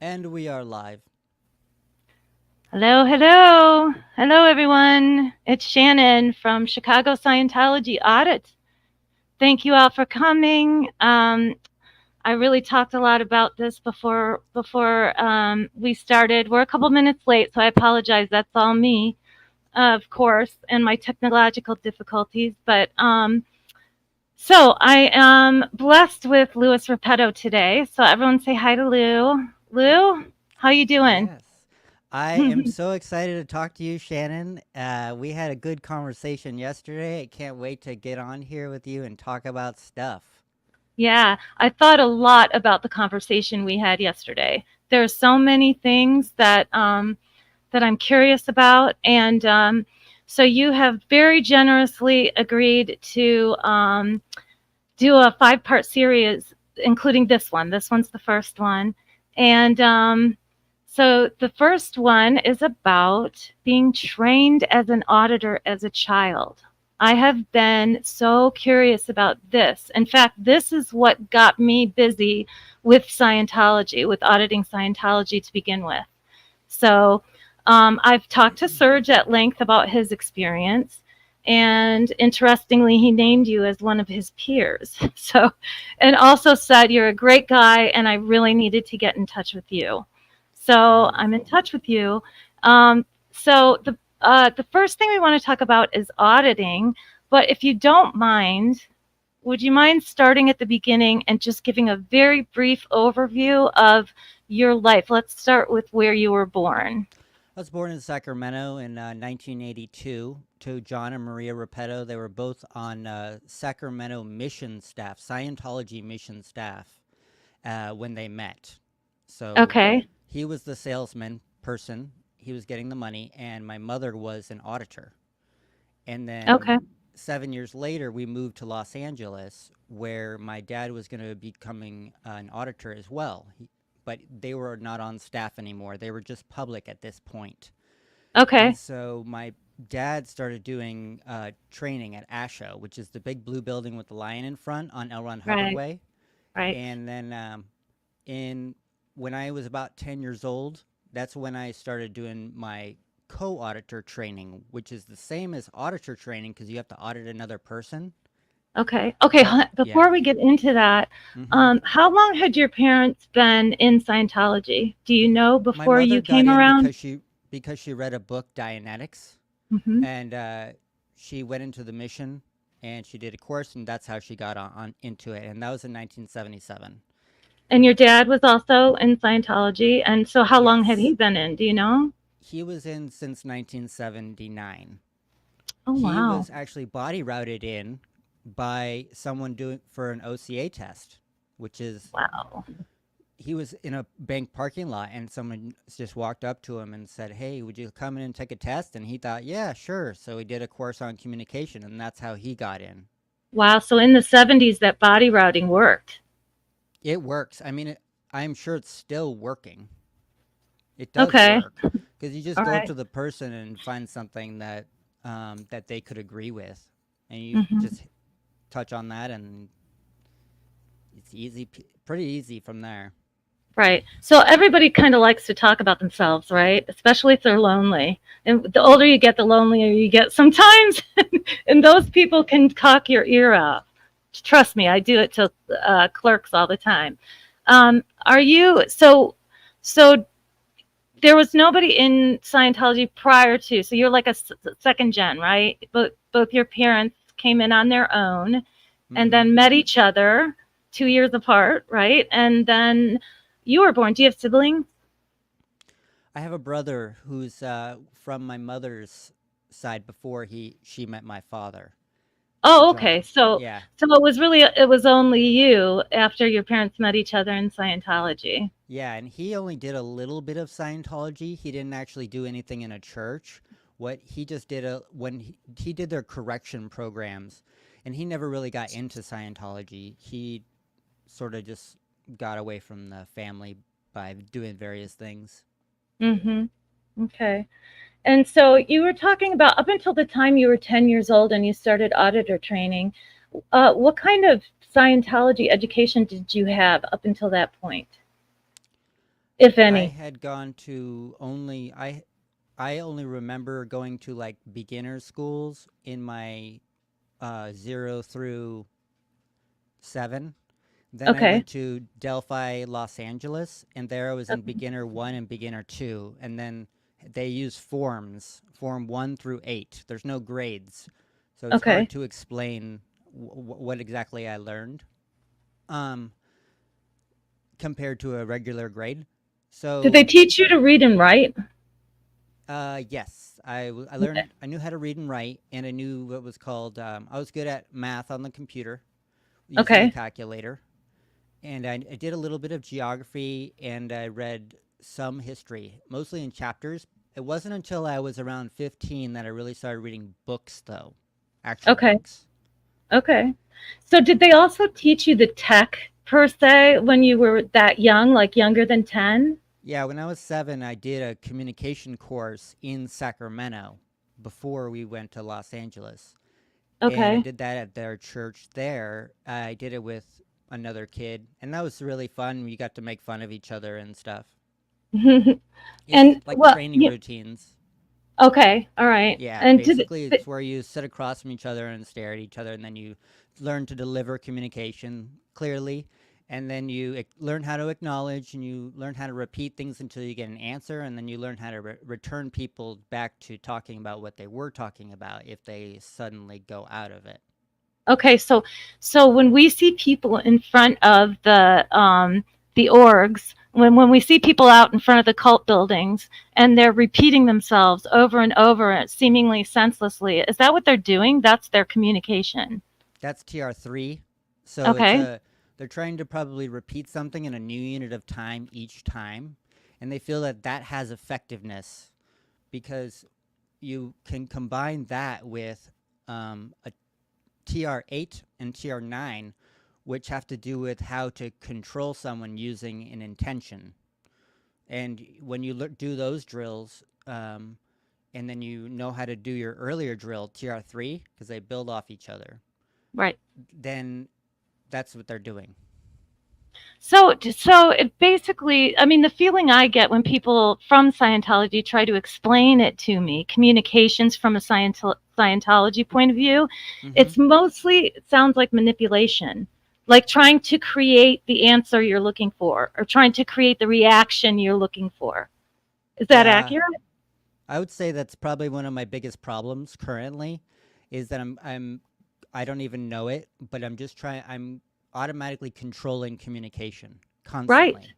And we are live. Hello, hello. Hello, everyone. It's Shannon from Chicago Scientology Audit. Thank you all for coming. I really talked a lot about this before we started. We're a couple minutes late, so I apologize. That's all me, of course, and my technological difficulties. So I am blessed with Louis Repetto today. So everyone say hi to Lou. Lou, how you doing? Yes. I am so excited to talk to you, Shannon. We had a good conversation yesterday. I can't wait to get on here with you and talk about stuff. Yeah, I thought a lot about the conversation we had yesterday. There are so many things that I'm curious about, and so you have very generously agreed to do a five-part series, including this one. This one's the first one, and so the first one is about being trained as an auditor as a child. I have been so curious about this. In fact, this is what got me busy with Scientology, with auditing Scientology to begin with. So I've talked to Serge at length about his experience. And interestingly, he named you as one of his peers. So, and also said you're a great guy, and I really needed to get in touch with you. So I'm in Wonderful. touch with you. So the first thing we want to talk about is auditing. But if you don't mind, would you mind starting at the beginning and just giving a very brief overview of your life? Let's start with where you were born. I was born in Sacramento in 1982 to John and Maria Repetto. They were both on Sacramento mission staff, Scientology mission staff, when they met. So Okay. he was the salesman person, he was getting the money, and my mother was an auditor. And then Okay. 7 years later, we moved to Los Angeles, where my dad was going to be becoming an auditor as well. But they were not on staff anymore. They were just public at this point. And Okay. so my dad started doing training at ASHO, which is the big blue building with the lion in front on L. Ron Hubbard Right. Way. Right. And then in when I was about 10 years old, that's when I started doing my co-auditor training, which is the same as auditor training because you have to audit another person. Okay. Okay. But yeah. Before we get into that, hmm how long had your parents been in Scientology? Do you know My before mother you got came in around? because she read a book, Dianetics, Hmm. and she went into the mission and she did a course, and that's how she got on into it. And that was in 1977. And your dad was also in Scientology. And so how long had he Yes. been in? Do you know? He was in since 1979. Oh, He wow. was actually body routed in by someone doing for an OCA test, which is Wow. he was in a bank parking lot and someone just walked up to him and said, "Hey, would you come in and take a test?" And he thought, "Yeah, sure." So he did a course on communication, and that's how he got in. Wow. So in the 70s, that body routing worked. It works. I mean, I'm sure it's still working. It does Okay. work because you just All go up right. to the person and find something that they could agree with, and you Hmm. just touch on that, and it's easy, pretty easy from there. Right. So everybody kind of likes to talk about themselves, right? Especially if they're lonely. And the older you get, the lonelier you get sometimes. And those people can talk your ear off. Trust me, I do it to clerks all the time. Are you so? There was nobody in Scientology prior to, so you're like a second gen, right? Both your parents came in on their own, and hmm then met each other 2 years apart, right? And then you were born. Do you have siblings? I have a brother who's from my mother's side before he she met my father, Oh, okay. John. So Yeah, so it was only you after your parents met each other in Scientology. yeah, and he only did a little bit of Scientology. He didn't actually do anything in a church. What he just did when he did their correction programs, and he never really got into Scientology. He sort of just got away from the family by doing various things. Mhm. Okay. And so you were talking about up until the time you were 10 years old and you started auditor training. What kind of Scientology education did you have up until that point? if I any? had gone to only I only remember going to like beginner schools in my 0 through 7. Then I Okay. went to Delphi, Los Angeles, and there I was in beginner 1 and beginner 2. And then they use forms, form 1 through 8. There's no grades. So it's hard Okay. to explain what exactly I learned um, compared to a regular grade. Did they So, teach you to read and write? yes, I learned, I knew how to read and write, and I knew what was called, I was good at math on the computer using the Okay. calculator. And I did a little bit of geography and I read some history, mostly in chapters. It wasn't until I was around 15 that I really started reading books, though, actual Okay. books. Okay. So did they also teach you the tech per se when you were that young, like younger than 10? Yeah, when I was 7, I did a communication course in Sacramento before we went to Los Angeles. And I Okay. did that at their church there. I did it with another kid, and that was really fun. We got to make fun of each other and stuff. It's And like well, training yeah, routines. okay. All right. Yeah, And basically, it's where you sit across from each other and stare at each other, and then you learn to deliver communication clearly, and then you learn how to acknowledge, and you learn how to repeat things until you get an answer, and then you learn how to return people back to talking about what they were talking about if they suddenly go out of it. okay, so when we see people in front of the orgs, when we see people out in front of the cult buildings and they're repeating themselves over and over seemingly senselessly, is that what they're doing? That's their communication. That's TR3. So it's Okay. a they're trying to probably repeat something in a new unit of time each time, and they feel that that has effectiveness because you can combine that with a TR8 and TR9, which have to do with how to control someone using an intention. And when you do those drills, and then you know how to do your earlier drill, TR3, because they build off each other, Right. then that's what they're doing. So it basically, I mean, the feeling I get when people from Scientology try to explain it to me, communications from a Scientology point of view, Mm-hmm. it's mostly, it sounds like manipulation, like trying to create the answer you're looking for or trying to create the reaction you're looking for. Is that Yeah, accurate? I would say that's probably one of my biggest problems currently, is that I don't even know it, but I'm automatically controlling communication Right. constantly.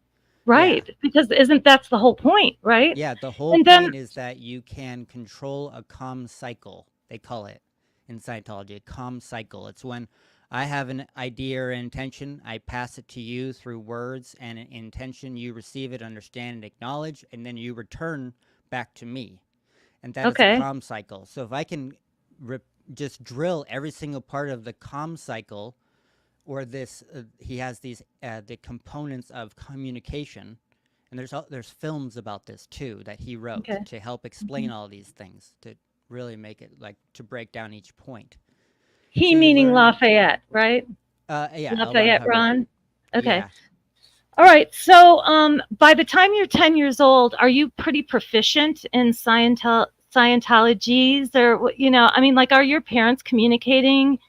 Yeah. Right. Because isn't that's the whole point, right? Yeah, the whole And then point is that you can control a calm cycle. They call it in Scientology a calm cycle. It's when I have an idea or intention, I pass it to you through words and an intention, you receive it, understand, and acknowledge, and then you return back to me. And that is a okay. calm cycle. So if I can re- just drill every single part of the calm cycle, or this, he has these the components of communication, and there's films about this too that he wrote Okay. to help explain all these things to really make it like to break down each point. He So you meaning learn, Lafayette, right? yeah, L. Ron Lafayette Hubbard. Ron. Okay. Yeah, All right. So, by the time you're 10 years old, are you pretty proficient in Scientologies or, I mean, like, are your parents communicating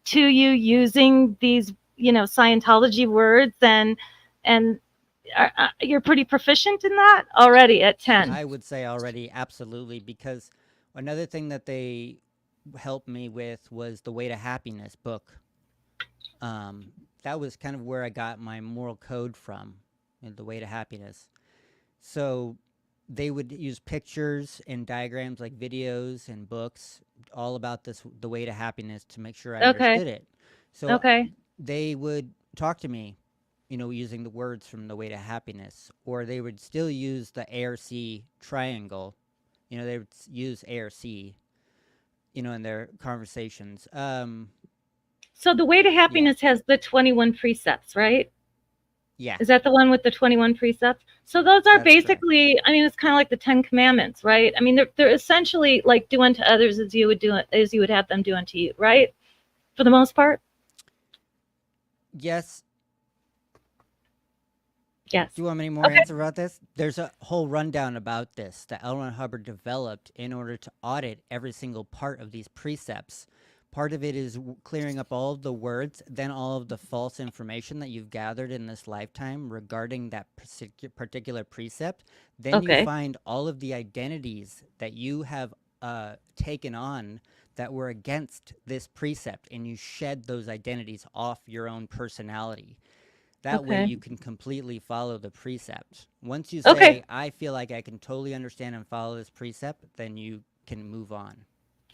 to you using these, Scientology words and you're pretty proficient in that already at 10? I would say already absolutely, because another thing that they helped me with was the Way to Happiness book. Um, that was kind of where I got my moral code from, the Way to Happiness. So they would use pictures and diagrams like videos and books all about this, the way to happiness, to make sure I Okay. understood it. So Okay. they would talk to me, using the words from the way to happiness, or they would still use the ARC triangle. They would use ARC, in their conversations. So the way to Yeah, happiness has the 21 precepts, right? yeah, Is that the one with the 21 precepts? So those are that's correct. basically, I mean, it's kind of like the 10 commandments, right? I mean, they're essentially like do unto others as you would have them do unto you, right? For the most part. Yes, Yes. Do you want any more Okay. answer about this? There's a whole rundown about this that L. Ron Hubbard developed in order to audit every single part of these precepts. Part of it is clearing up all of the words, then all of the false information that you've gathered in this lifetime regarding that particular precept. Then you Okay. find all of the identities that you have taken on that were against this precept, and you shed those identities off your own personality. That way Okay. you can completely follow the precept. Once you Okay. say, I feel like I can totally understand and follow this precept, then you can move on.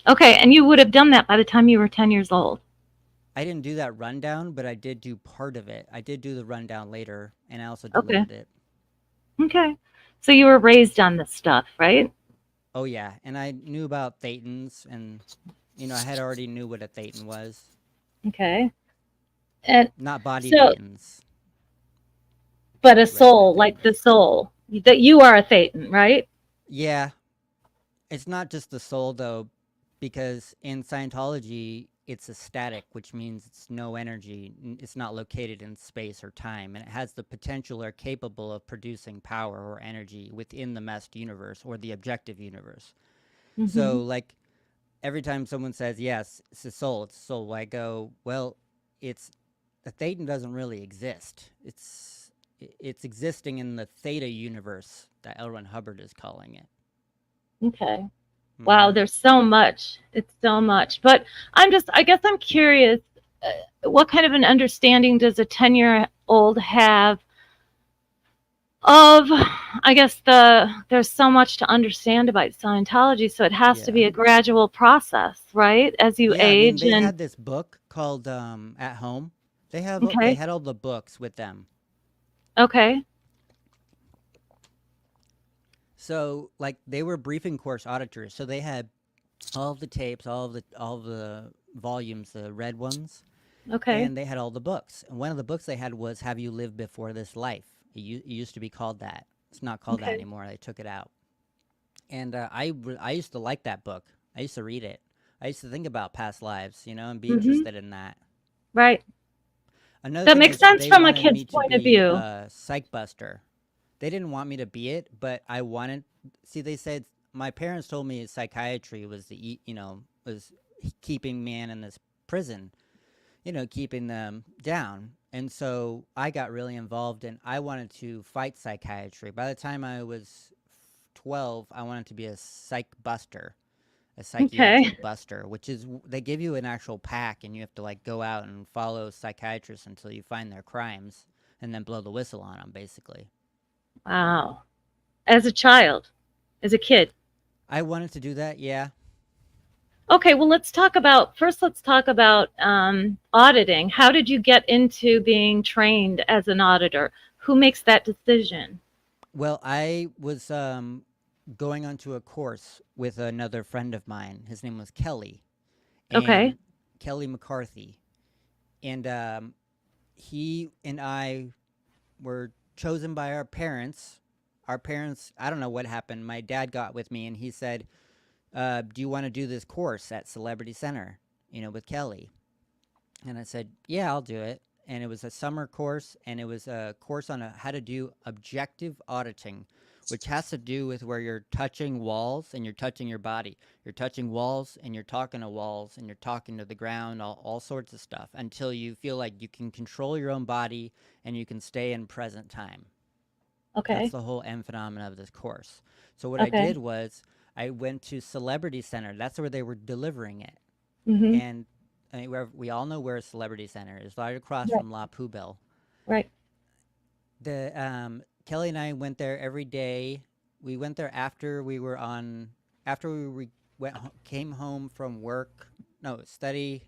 Okay. And you would have done that by the time you were 10 years old. I didn't do that rundown, but I did do part of it. I did do the rundown later, and I also Okay. delivered it. Okay. So you were raised on this stuff, right? Oh yeah, and I knew about thetans, and I had already knew what a thetan was. Okay. And Not body so, thetans, but a regular soul, like the thetans. soul, that you are a Thetan, right? Yeah, it's not just the soul though, because in Scientology it's a static, which means it's no energy. It's not located in space or time, and it has the potential or capable of producing power or energy within the messed universe or the objective universe. Mm-hmm. So, like every time someone says, "Yes, it's a soul," I go, "Well, it's the Thetan doesn't really exist. It's existing in the Theta universe that L. Ron Hubbard is calling it." Okay. Wow, Mm-hmm. there's so much. It's so much. But I guess I'm curious, what kind of an understanding does a 10-year-old have of, I guess there's so much to understand about Scientology, so it has to Yeah. be a gradual process, right? As you Yeah, I mean, age they and had this book called At Home. They okay. had all the books with them. Okay. So, like they were briefing course auditors. So they had all of the tapes, all of the volumes, the red ones, Okay. and they had all the books. And one of the books they had was Have You Lived Before This Life? It used to be called that. It's not called that Okay. anymore. They took it out. And I used to like that book. I used to read it. I used to think about past lives, and be Mhm. interested in that. Right. Another That thing makes is sense they from a wanted kid's me to point of be view. a psych buster. They didn't want me to be it, but I wanted. See, they said my parents told me psychiatry was was keeping man in this prison, keeping them down. And so I got really involved, and I wanted to fight psychiatry. By the time I was 12, I wanted to be a psych buster, a Okay. psychiatric buster, which is they give you an actual pack, and you have to like go out and follow psychiatrists until you find their crimes, and then blow the whistle on them, basically. Wow. As a child, as a kid. I wanted to do that, yeah. Okay, well, let's talk about auditing. How did you get into being trained as an auditor? Who makes that decision? Well, I was going onto a course with another friend of mine. His name was Kelly, Okay. and Kelly McCarthy, and he and I were chosen by our parents. Our parents, I don't know what happened. My dad got with me and he said, "Do you want to do this course at Celebrity Center? With Kelly?" And I said, "Yeah, I'll do it." And it was a summer course, and it was a course on how to do objective auditing, which has to do with where you're touching walls and you're touching your body. You're touching walls and you're talking to walls and you're talking to the ground, all sorts of stuff until you feel like you can control your own body and you can stay in present time. That's Okay. the whole end phenomenon of this course. So what I Okay. did was I went to Celebrity Center. That's where they were delivering it. Mhm. And we all know where a Celebrity Center is, right across Right. from La Poubelle. Right. The Kelly and I went there every day. We went there after came home from work. No, study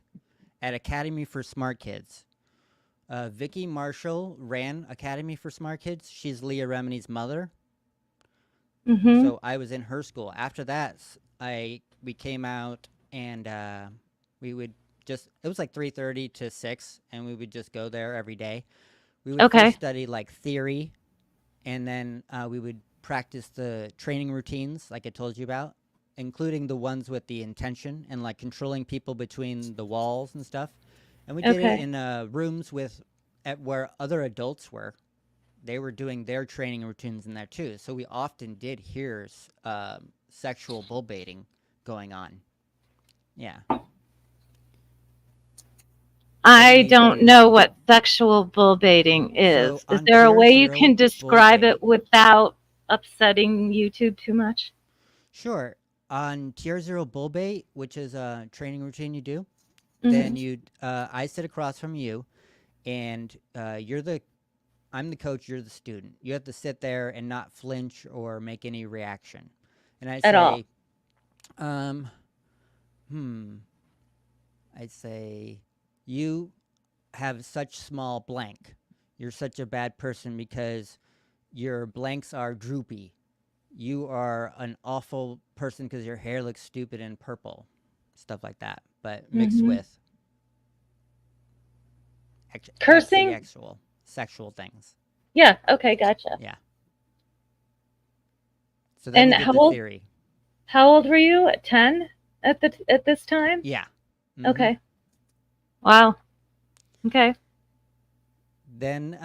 at Academy for Smart Kids. Vicky Marshall ran Academy for Smart Kids. She's Leah Remini's mother. Mhm. So I was in her school. After that, I we came out and we would just it was like 3:30 to 6 and we would just go there every day. We would first Okay. study like theory and then we would practice the training routines like I told you about, including the ones with the intention and like controlling people between the walls and stuff. And we did it Okay. in rooms with at where other adults were. they were doing their training routines in there too. So we often did hear sexual bull baiting going on. Yeah. I Anyways, don't know what sexual bull baiting so is. Is on there a tier way you zero can bull describe bait, it without upsetting YouTube too much? sure. On tier zero bull bait, which is a training routine you do, then Hmm. I sit across from you, and I'm the coach, you're the student. You have to sit there and not flinch or make any reaction. And I At all. say, um, hmm, I'd say, you have such small blank. You're such a bad person because your blanks are droopy. You are an awful person because your hair looks stupid and purple. Stuff like that, but mixed Hmm. with Cursing? actual sexual things. Yeah. Okay. Gotcha. Yeah. So then And we did how the old? theory. How old were you? At 10 at this time? Yeah. Mm-hmm. Okay. Wow. Okay. Then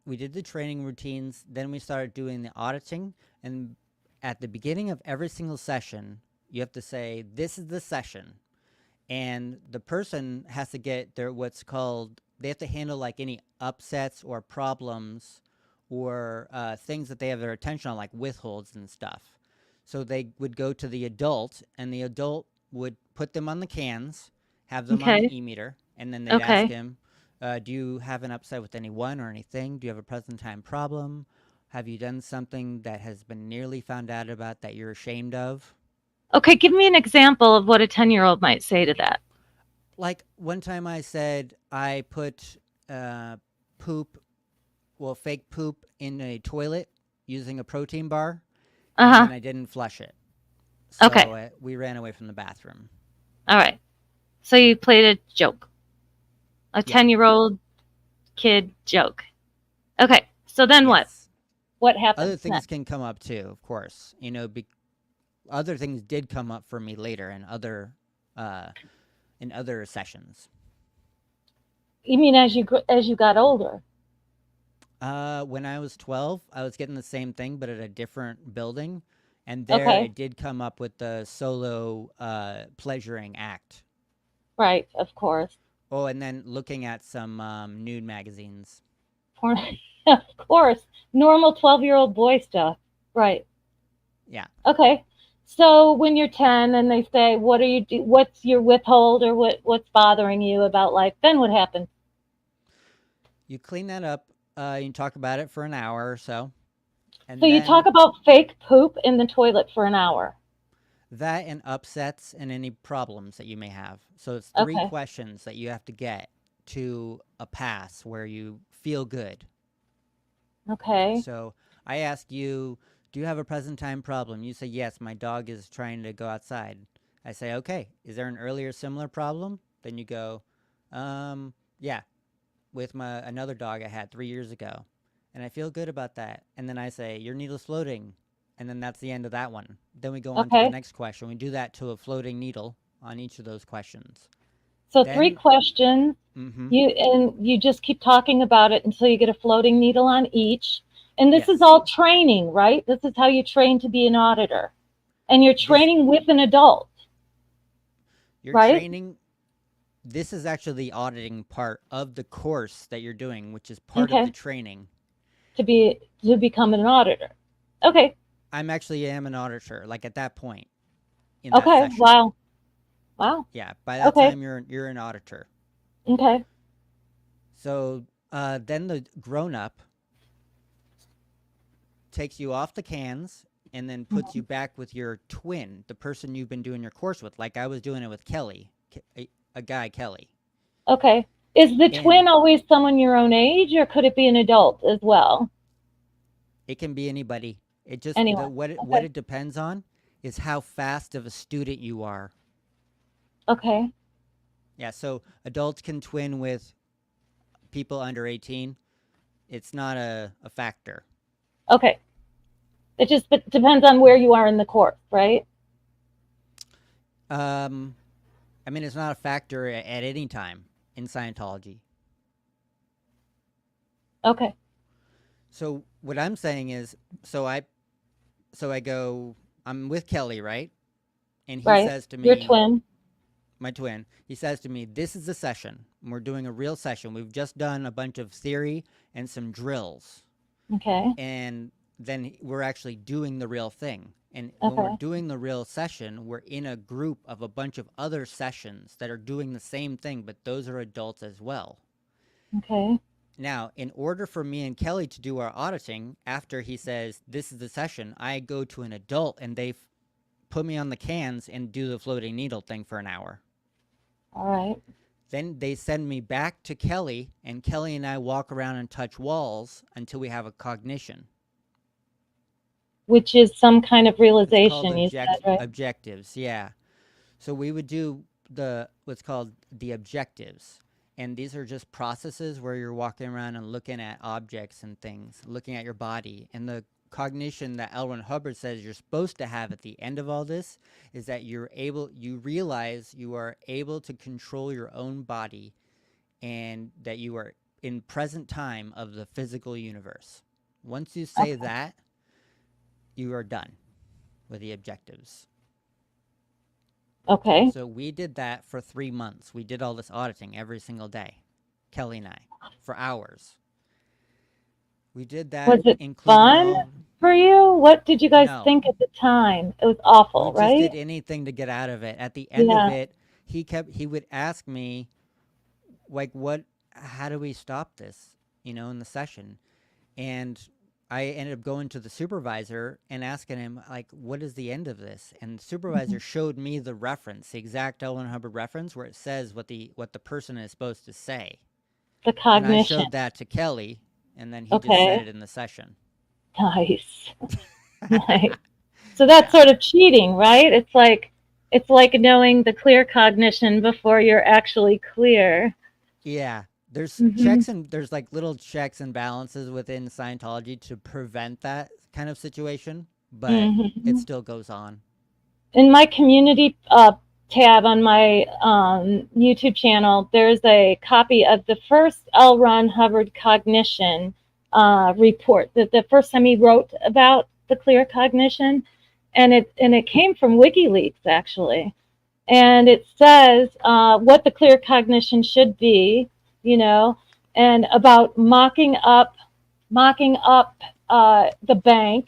we did the training routines. Then we started doing the auditing. And at the beginning of every single session, you have to say, this is the session. And the person has to get they have to handle like any upsets or problems or things that they have their attention on, like withholds and stuff. So they would go to the adult, and the adult would put them on the cans, have them on Okay. the e-meter, and then they'd ask Okay. him, do you have an upset with anyone or anything? Do you have a present time problem? Have you done something that has been nearly found out about that you're ashamed of? Okay. Give me an example of what a 10-year-old might say to that. Like one time I said I put uh, poop, fake poop in a toilet using a protein bar, Uh and huh. then I didn't flush it. Okay. So we ran away from the bathroom. All right. So you played a joke, a Yeah. 10-year-old kid joke. Okay. So then what? Yes. What Other happens things next? can come up too, of course. Other things did come up for me later uh, in other sessions. You mean as you got older? When I was 12, I was getting the same thing, but at a different building. And there Okay. it did come up with the solo pleasuring act. Right. Of course. Oh, and then looking at some nude magazines. Porn. Of course. Normal 12-year-old boy stuff. Right. Yeah. Okay. So when you're 10 and they say, "What are you do? What's your withhold or what's bothering you about life?" Then what happens? You clean that up. You talk about it for an hour or so. So And you talk then about fake poop in the toilet for an hour. that and upsets and any problems that you may have. So it's three Okay. questions that you have to get to a pass where you feel good. Okay. So I ask you, do you have a present time problem? You say, yes, my dog is trying to go outside. I say, okay, is there an earlier similar problem? Then you go, yeah, with my another dog I had 3 years ago. And I feel good about that. And then I say, your needle's floating. And then that's the end of that one. Then we go on to the Okay. next question. We do that to a floating needle on each of those questions. So three Then, questions. mm-hmm, You just keep talking about it until you get a floating needle on each. And this is yes. all training, right? This is how you train to be an auditor. And you're This, training with an adult, you're right? training. This is actually the auditing part of the course that you're doing, which is part of the Okay. training. To become an auditor. Okay. I'm actually am an auditor, like at that point in that Okay. session. Wow. Wow. Yeah, by that Okay. time you're an auditor. Okay. So then the grown up takes you off the cans and then puts you back with your twin, the person you've been doing your course with, like I was doing it with Kelly, a guy, Kelly. Okay. Is the And twin always someone your own age, or could it be an adult as well? it can be anybody. It just Anyone. what Okay. it depends on is how fast of a student you are. Okay. Yeah, so adults can twin with people under 18. It's not a factor. Okay. It just depends on where you are in the course, right? Um, I mean, it's not a factor at any time in Scientology. Okay. So what I'm saying is, so I so I go, I'm with Kelly, right? And he Right. says to Your me, twin. my twin, he says to me, this is a session. We're doing a real session. We've just done a bunch of theory and some drills. Okay. And then we're actually doing the real thing. And when we're Okay. doing the real session, we're in a group of a bunch of other sessions that are doing the same thing, but those are adults as well. Okay. Now, in order for me and Kelly to do our auditing, after he says, this is the session, I go to an adult and they put me on the cans and do the floating needle thing for an hour. All right. Then they send me back to Kelly, and Kelly and I walk around and touch walls until we have a cognition. Which is some kind of It's called realization, you said, right? objectives. Yeah. So we would do the what's called the objectives. And these are just processes where you're walking around and looking at objects and things, looking at your body. And the cognition that L. Ron Hubbard says you're supposed to have at the end of all this is that you realize you are able to control your own body and that you are in present time of the physical universe. Once you say Okay. that, you are done with the objectives. Okay. So we did that for 3 months. We did all this auditing every single day, Kelly and I, for hours. We did that, Was it including fun all. for you? What did you guys No, think at the time? It was we awful, just right? did anything to get out of it. At the end of Yeah. it, he would ask me, like, what, how do we stop this, in the session? And I ended up going to the supervisor and asking him, like, what is the end of this? And the supervisor Mhm. showed me the reference, the exact L. Ron Hubbard reference, where it says what the person is supposed to say. The And I cognition. showed that to Kelly, and then he just said Okay. it in the session. Nice. Nice. So that's Yeah. sort of cheating, right? It's like knowing the clear cognition before you're actually clear. Yeah. Mhm. There's like little checks and balances within Scientology to prevent that kind of situation, but it Mhm. still goes on. In my community tab on my YouTube channel, there's a copy of the first L. Ron Hubbard cognition report. That the first time he wrote about the clear cognition, and it came from WikiLeaks actually, and it says what the clear cognition should be, you know, and about mocking up the bank.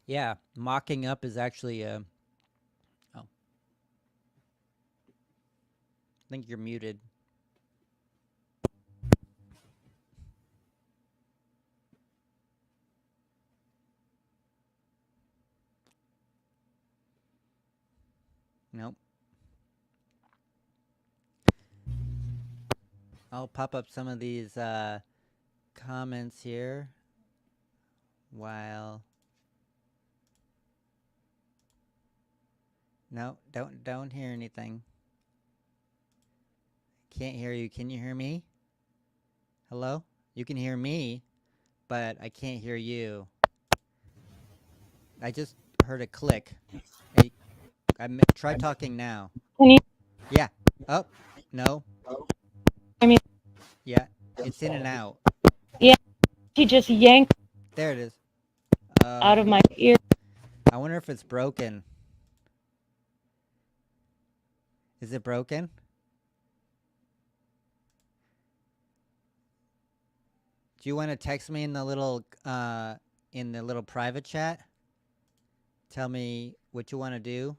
Yeah, mocking up is actually oh, I think you're muted. Nope. I'll pop up some of these comments here while. No, don't hear anything. Can't hear you. Can you hear me? Hello? You can hear me, but I can't hear you. I just heard a click. Hey, try talking now. Can you Yeah. Oh, no. hear me? Yeah. It's in and out. Yeah, he just yanked There it is. out of my ear. I wonder if it's broken. Is it broken? Do you want to text me in the little private chat? Tell me what you want to do.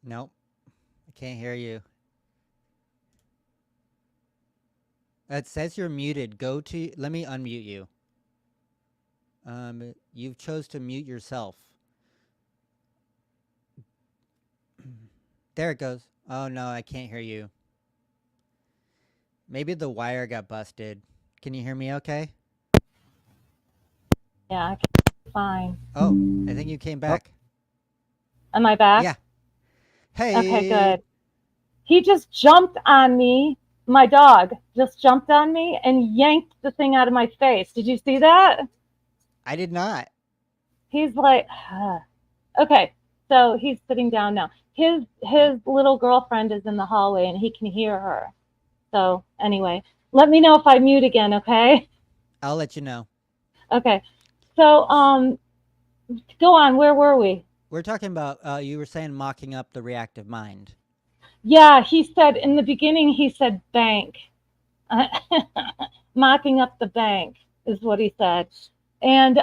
Nope. I can't hear you. It says you're muted. Let me unmute you. You've chose to mute yourself. There it goes. Oh no, I can't hear you. Maybe the wire got busted. Can you hear me okay? Yeah, I can fine. Oh, I think you came back. Am I back? Yeah. Okay, Hey. good. He just jumped on me. My dog just jumped on me and yanked the thing out of my face. Did you see that? I did not. He's like, huh. Okay, so he's sitting down now. His little girlfriend is in the hallway and he can hear her. So anyway, let me know if I mute again, okay? I'll let you know. Okay. So go on, where were we? We're talking about, you were saying mocking up the reactive mind. Yeah, he said in the beginning he said bank. Mocking up the bank is what he said. And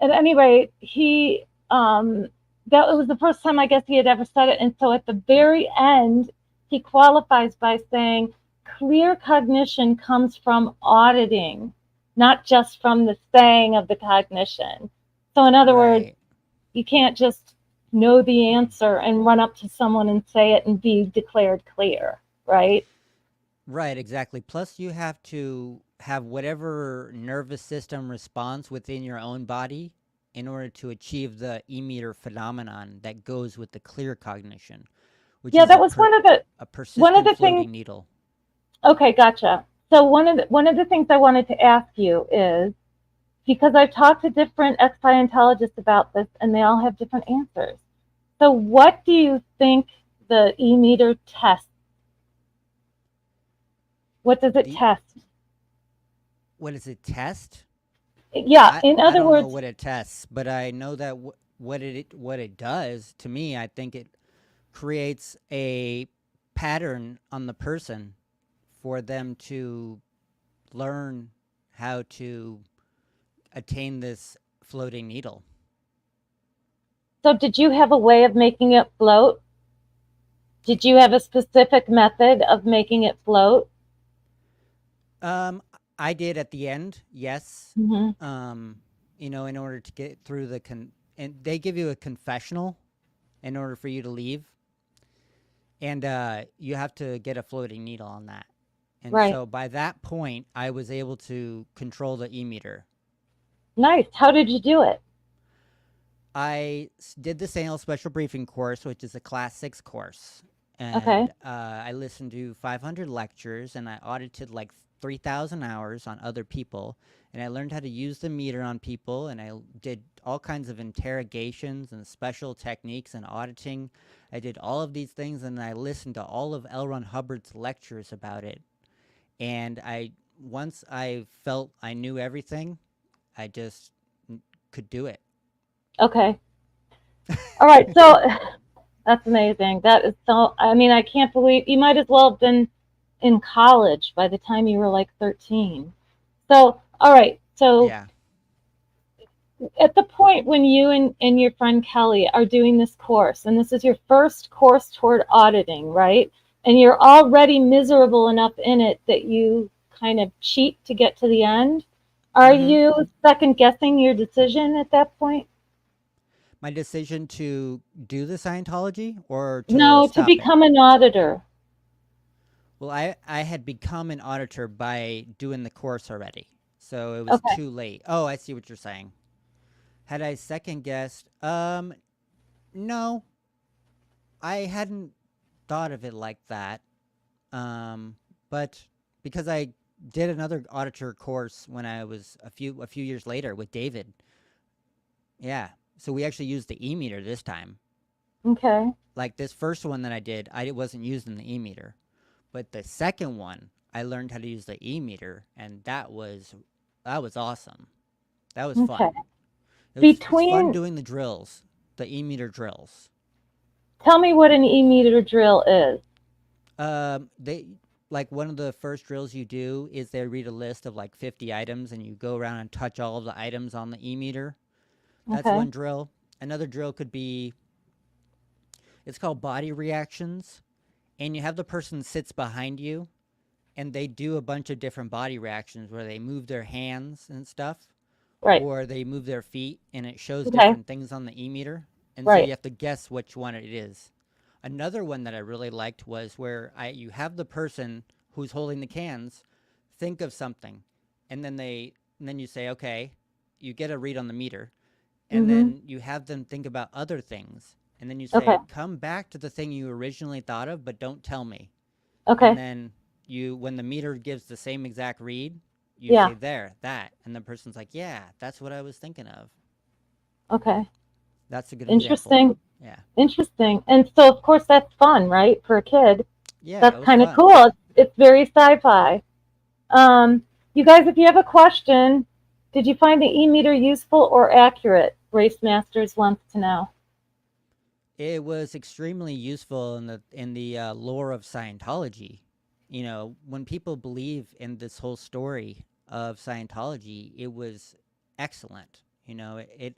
at any rate, he that was the first time I guess he had ever said it. And so at the very end, he qualifies by saying clear cognition comes from auditing, not just from the saying of the cognition. So in other words, Right. you can't just know the answer and run up to someone and say it and be declared clear, right? Right, exactly. Plus, you have to have whatever nervous system response within your own body in order to achieve the e-meter phenomenon that goes with the clear cognition, which Yeah, is that was a one of persistent the things. floating needle. Okay, gotcha. So one of the things I wanted to ask you is because I've talked to different ex-Scientologists about this, and they all have different answers. So, what do you think the e-meter tests? What does it The test? what is it test? Yeah, in I other don't know words, what it tests, but I know that what it does to me, I think it creates a pattern on the person for them to learn how to attain this floating needle. so did you have a way of making it float? Did you have a specific method of making it float? Um, I did at the end, yes. Mm-hmm. Um, in order to get through and they give you a confessional in order for you to leave, and you have to get a floating needle on that. And Right. so by that point, I was able to control the e-meter. Nice. How did you do it? Did the sale special briefing course, which is a class 6 course. Okay. And I listened to 500 lectures and I audited like 3,000 hours on other people. And I learned how to use the meter on people. And I did all kinds of interrogations and special techniques and auditing. I did all of these things and I listened to all of L. Ron Hubbard's lectures about it. And once I felt I knew everything, I just could do it. Okay. All right. So that's amazing. That is so. I mean, I can't believe you might as well have been in college by the time you were like 13. So, all right. So, Yeah. at the point when you and your friend Kelly are doing this course, and this is your first course toward auditing, right? And you're already miserable enough in it that you kind of cheat to get to the end. Are Mm-hmm. you second guessing your decision at that point? My decision to do the Scientology or to No, to stop it? become an auditor. Well, I had become an auditor by doing the course already. So it was Okay. too late. Oh, I see what you're saying. Had I second guessed, no, I hadn't thought of it like that. Um, but because I did another auditor course when I was a few years later with David. Yeah. So we actually used the e-meter this time. Okay. Like this first one that I did, I wasn't using the e-meter. But the second one, I learned how to use the e-meter, and that was awesome. That was Okay. fun. It's fun Between, doing the drills, the e-meter drills. tell me what an e-meter drill is. They like one of the first drills you do is they read a list of like 50 items, and you go around and touch all of the items on the e-meter. That's Okay. one drill. Another drill could be it's called body reactions, and you have the person sits behind you and they do a bunch of different body reactions where they move their hands and stuff Right. or they move their feet and it shows Okay. different things on the e-meter and so you Right. have to guess which one it is. Another one that I really liked was where you have the person who's holding the cans think of something and then you say okay, you get a read on the meter and Mm-hmm. then you have them think about other things and then you Okay. say come back to the thing you originally thought of but don't tell me. And Okay. then when the meter gives the same exact read, you Yeah. say there, that, and the person's like, yeah, that's what I was thinking of. Okay. That's a good example. Interesting. Yeah. Interesting. And so, of course, that's fun, right, for a kid. Yeah, it That's was kind of fun. cool. It's very sci-fi. You guys, if you have a question, did you find the e-meter useful or accurate? Race Masters wants to know. It was extremely useful in the lore of Scientology. You know, when people believe in this whole story of Scientology, it was excellent. You know, it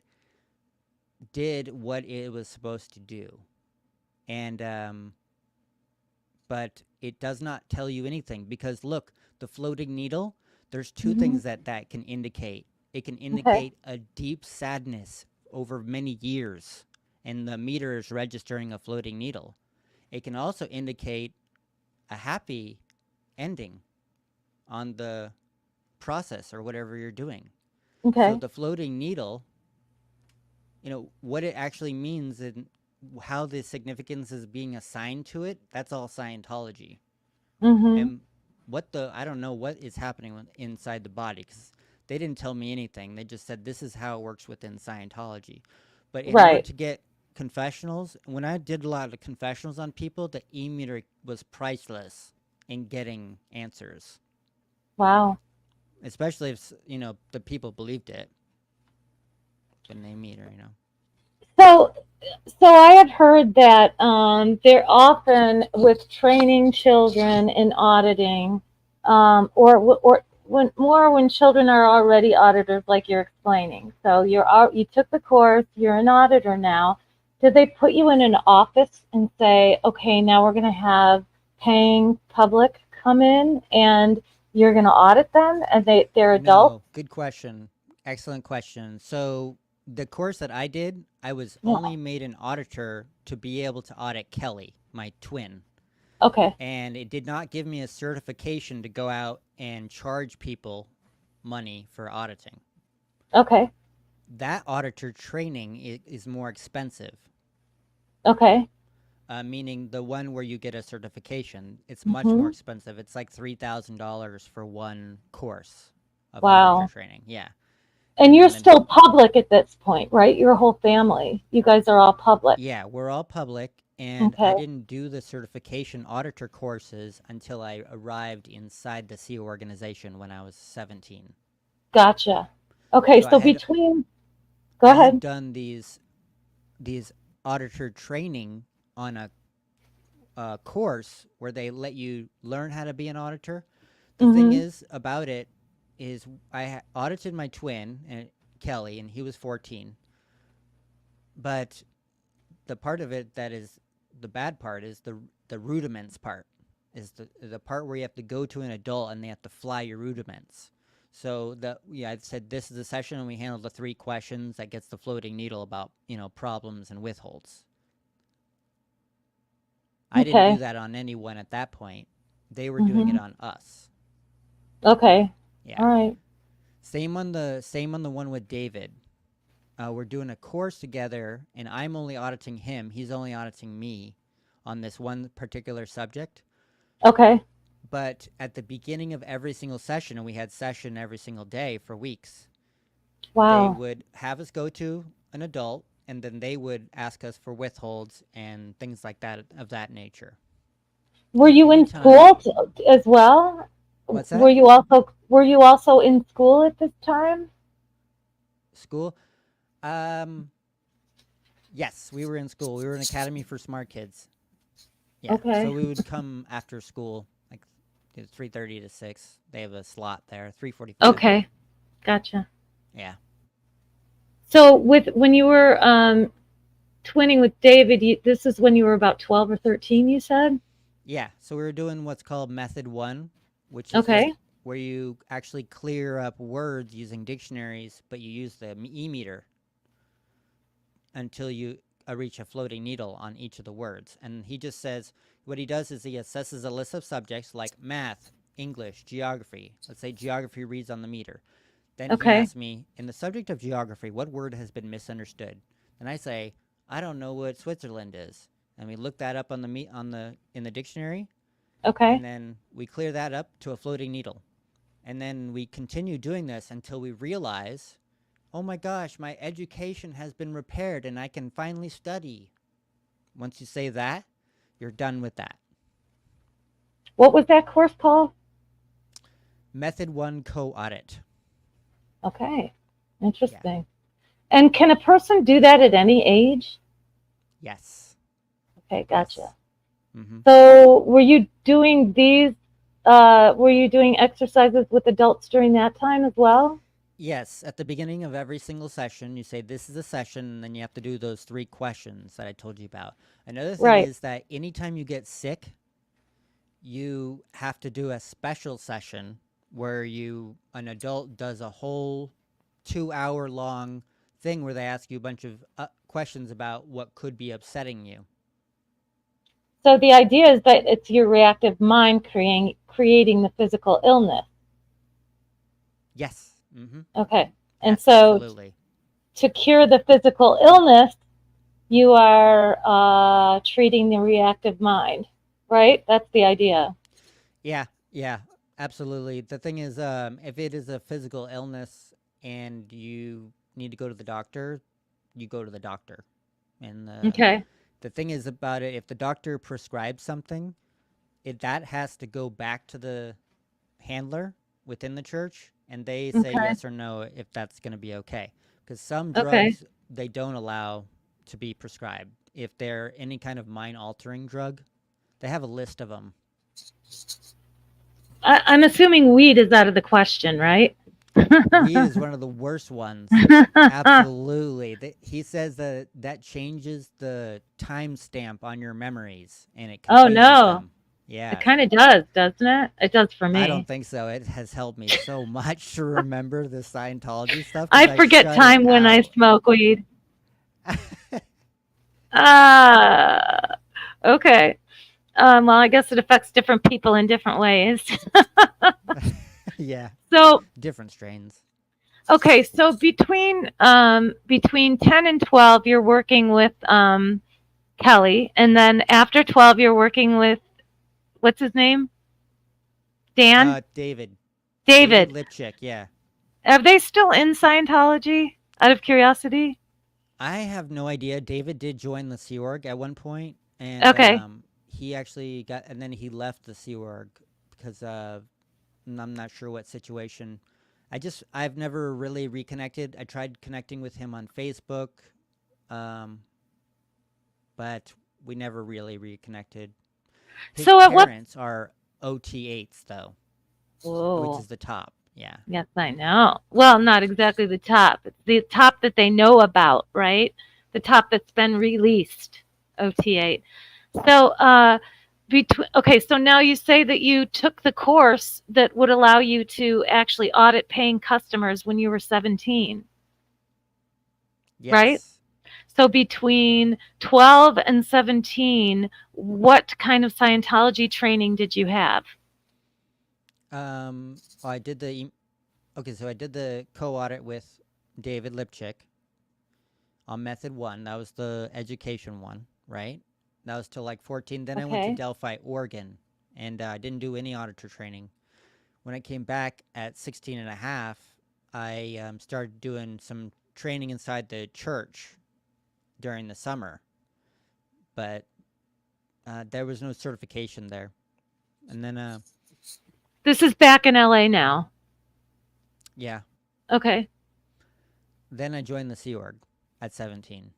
did what it was supposed to do, and but it does not tell you anything because look, the floating needle. There's two Hmm. things that can indicate. It can Okay. indicate a deep sadness over many years, and the meter is registering a floating needle. It can also indicate a happy ending on the process or whatever you're doing. So Okay. the floating needle, you know, what it actually means and how the significance is being assigned to it, that's all Scientology. Hmm. And I don't know what is happening inside the body because they didn't tell me anything. They just said this is how it works within Scientology. But in order Right. to get confessionals, when I did a lot of confessionals on people, the e-meter was priceless in getting answers, Wow. especially if you know the people believed it when they meet her. You know, So, so I have heard that they're often with training children in auditing, or when children are already auditors, like you're explaining. So you took the course, you're an auditor now. Did they put you in an office and say, okay, now we're going to have paying public come in and you're going to audit them, and they're adults? no, good question, excellent question. So the course that I did, I was Yeah. only made an auditor to be able to audit Kelly, my twin, Okay. and it did not give me a certification to go out and charge people money for auditing. Okay. That auditor training is more expensive, Okay. meaning the one where you get a certification, it's much more Hmm. expensive. It's like $3,000 for one course of auditor Wow. training. Yeah. And And you're then the still public at this point, right? Your whole family. You guys are all public. yeah, we're all public, and I Okay. didn't do the certification auditor courses until I arrived inside the C organization when I was 17. Gotcha. Okay, So so go I had ahead. done these auditor training on a course where they let you learn how to be an auditor. The thing Mhm. is about it is audited my twin and Kelly, and he was 14. But the part of it that is the bad part is the rudiments part is the part where you have to go to an adult and they have to fly your rudiments. So I said this is the session and we handle the three questions that gets the floating needle about problems and withholds. I didn't do Okay. that on anyone at that point. They were doing it Mhm. on us. Okay. Yeah. All right. Same on the one with David. We're doing a course together, and I'm only auditing him. He's only auditing me on this one particular subject. Okay. But at the beginning of every single session, and we had session every single day for weeks, they Wow. would have us go to an adult, and then they would ask us for withholds and things like that of that nature. Were you in Anytime. school as well? What's Were that? you also in school at this time? School? Um, yes, we were in school. We were an academy for smart kids. Yeah, so Okay. we would come after school, like 3:30 to 6. They have a slot there, 3:45. Okay. Gotcha. Yeah, So when you were twinning with David, this is when you were about 12 or 13, you said? yeah. So we were doing what's called method one, which is just Okay. where you actually clear up words using dictionaries, but you use the e-meter until you reach a floating needle on each of the words. And he just says what he does is he assesses a list of subjects like math, English, geography. Let's say geography reads on the meter. Then he Okay. asks me, in the subject of geography, what word has been misunderstood? And I say, I don't know what Switzerland is. And we look that up on the in the dictionary, and Okay. then we clear that up to a floating needle. And then we continue doing this until we realize oh my gosh, my education has been repaired and I can finally study. Once you say that, you're done with that. What was that course called? Method 1 co-audit. Okay, Yeah. interesting. And can a person do that at any age? Yes. Okay, Yes. gotcha. Mm-hmm. So were you doing exercises with adults during that time as well? Yes, at the beginning of every single session, you say this is a session, and then you have to do those 3 questions that I told you about. Another thing Right. is that anytime you get sick, you have to do a special session where an adult does a whole 2 hour long thing where they ask you a bunch of questions about what could be upsetting you. So the idea is that it's your reactive mind creating the physical illness. Yes. Mm-hmm. Okay. And so Absolutely. to cure the physical illness, you are treating the reactive mind, right? That's the idea. Yeah. Yeah. Absolutely. The thing is, if it is a physical illness and you need to go to the doctor, you go to the doctor. And Okay. the thing is about it, if the doctor prescribes something, that has to go back to the handler within the church, and they say Okay. yes or no if that's going to be okay. Because some Okay. drugs they don't allow to be prescribed. If they're any kind of mind altering drug, they have a list of them. I'm assuming weed is out of the question, right? Weed is one of the worst ones. Absolutely. He says that that changes the timestamp on your memories and it Oh confuses no. them. It Yeah. kind of does, doesn't it? It does for I don't me. think so. It has helped me so much to remember the Scientology stuff because I I forget shut it time when I out. smoke weed. Ah, okay. Well, I guess it affects different people in different ways. Yeah. So, Different strains. okay, so between 10 and 12 you're working with Kelly, and then after 12 you're working with what's his name? Dan? David. David David. Lipchick. Yeah. Are they still in Scientology? Out of curiosity? I have no idea. David did join the Sea Org at one point, and Okay. he actually got, and then he left the Sea Org because I'm not sure what situation. I've never really reconnected. I tried connecting with him on Facebook, um, but we never really reconnected. His So at what parents are OT8s though, which Oh, is the top. Yeah. yes, I know. Well, not exactly the top. It's the top that they know about, right? The top that's been released, OT8. So, okay, so now you say that you took the course that would allow you to actually audit paying customers when you were 17, right? Yes. So between 12 and 17, what kind of Scientology training did you have? I did okay. So I did the co-audit with David Lipchick on method 1. That was the education one, right? That was till like 14. Then I went to Okay. Delphi, Oregon, and I didn't do any auditor training. When I came back at 16 and a half, I started doing some training inside the church during the summer, but there was no certification there. And then, This is back in LA now. yeah, Okay. then I joined the Sea Org at 17.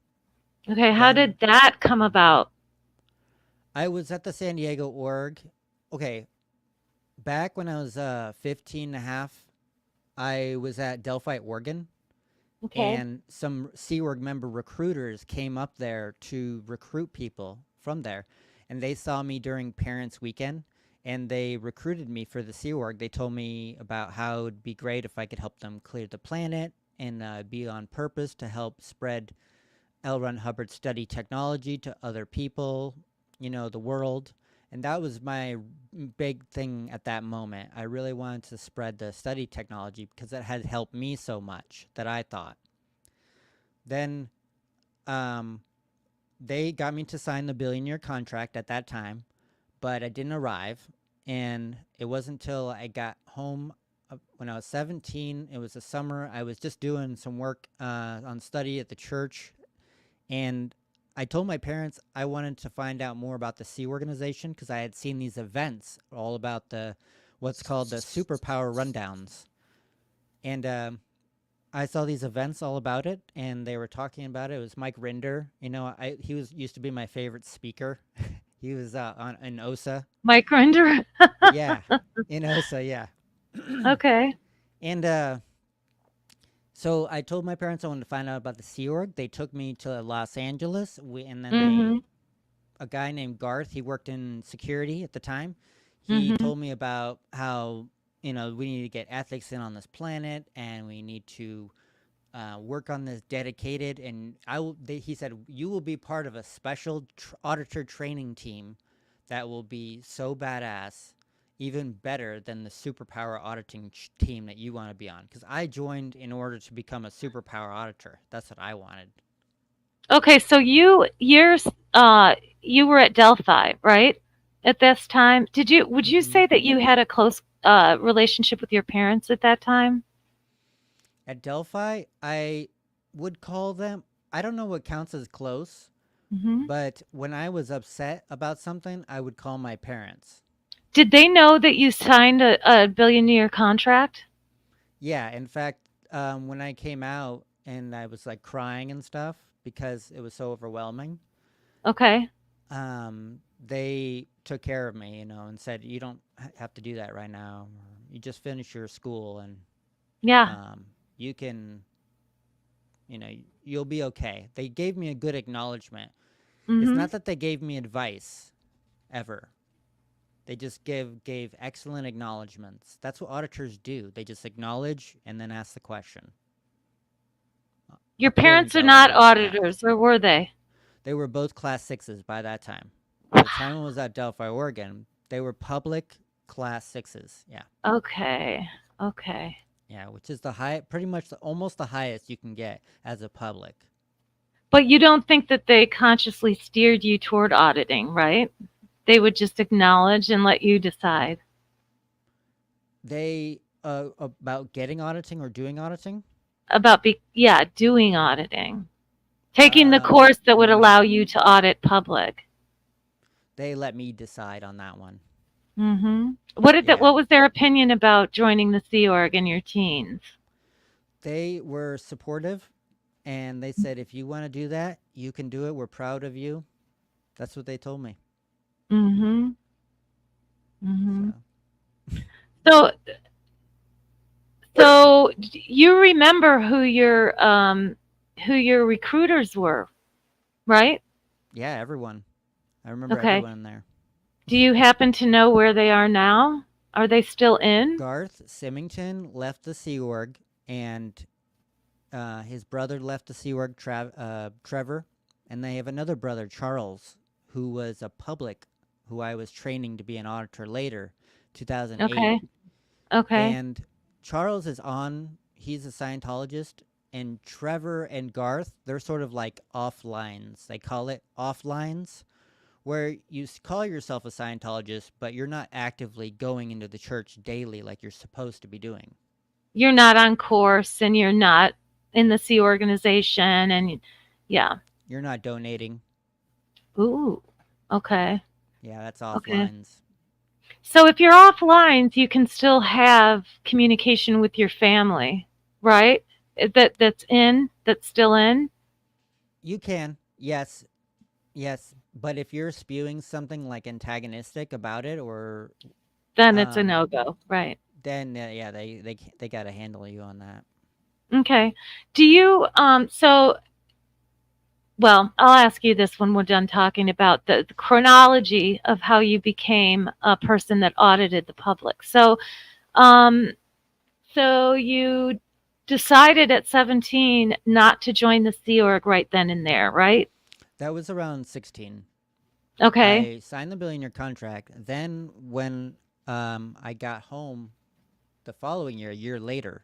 Okay, how Then did that come about? I was at the San Diego org. Okay, back when I was 15 and a half, I was at Delphi, Oregon, Okay. and some Sea Org member recruiters came up there to recruit people from there. And they saw me during Parents Weekend, and they recruited me for the Sea Org. They told me about how it would be great if I could help them clear the planet and be on purpose to help spread L. Ron Hubbard study technology to other people, the world. And that was my big thing at that moment. I really wanted to spread the study technology because it had helped me so much that I thought. Then um, they got me to sign the billion-year contract at that time, but I didn't arrive. And it wasn't until I got home when I was 17. It was a summer. I was just doing some work on study at the church, and I told my parents I wanted to find out more about the Sea Organization because I had seen these events all about the what's called the superpower rundowns, and I saw these events all about it, and they were talking about it. It was Mike Rinder. He was used to be my favorite speaker. He was on in OSA. Mike Render. Yeah, in OSA. Yeah, Okay. and so I told my parents I wanted to find out about the Sea Org. They took me to Los Angeles, and then Mhm. a guy named Garth. He worked in security at the time. He Mhm. told me about how we need to get ethics in on this planet, and we need to work on this dedicated. And he said you will be part of a special auditor training team that will be so badass, even better than the superpower auditing team that you want to be on. Because I joined in order to become a superpower auditor. That's what I wanted. Okay, so you were at Delphi, right? At this time, would you Hmm. say that you had a close relationship with your parents at that time? At Delphi, I would call them. I don't know what counts as close, Mhm. but when I was upset about something, I would call my parents. Did they know that you signed a billion-year contract? Yeah, in fact, when I came out and I was like crying and stuff because it was so overwhelming, Okay. they took care of me, and said, "You don't have to do that right now. You just finish your school, and Yeah. um, you can, you'll be okay." They gave me a good acknowledgement. It's Mhm. not that they gave me advice ever. They just gave excellent acknowledgments. That's what auditors do. They just acknowledge and then ask the question Your according parents to are our not rules. Yeah. auditors, or were they? They were both class sixes by that time. By the time I was at Delphi, Oregon, they were public class sixes. Yeah. Okay. Okay. Yeah, which is the high, pretty much almost the highest you can get as a public. But you don't think that they consciously steered you toward auditing, right? They would just acknowledge and let you decide They, about getting auditing or doing auditing, about doing auditing. Taking the um, course that would allow you to audit public. they let me decide on that one. Mhm. Yeah. What was their opinion about joining the Sea Org in your teens? They were supportive and they said, if you want to do that, you can do it. We're proud of you. That's what they told me. Mhm. So, Mhm. So you remember who your recruiters were, right? yeah, everyone. I remember Okay. everyone in there. Do you happen to know where they are now? Are they still in? Garth Symington left the Sea Org, and his brother left the Sea Org, Trevor, and they have another brother, Charles, who was a public, who I was training to be an auditor later, 2008. Okay. Okay. And Charles is on, he's a Scientologist, and Trevor and Garth, they're sort of like offlines. They call it offlines, where you call yourself a Scientologist, but you're not actively going into the church daily like you're supposed to be doing. You're not on course and you're not in the Sea organization and yeah. You're not donating. Ooh. Okay. Yeah, that's Okay. offlines. So if you're offline, you can still have communication with your family, right? That's still in, You can, yes, yes, but if you're spewing something like antagonistic about it, or then it's a um, no-go, right? then yeah, they got to handle you on that. Okay. Do you so well, I'll ask you this when we're done talking about the chronology of how you became a person that audited the public. Um, so you decided at 17 not to join the Sea Org right then and there, right? That was around 16. Okay. I signed the billionaire contract. Then when I got home the following year, a year later,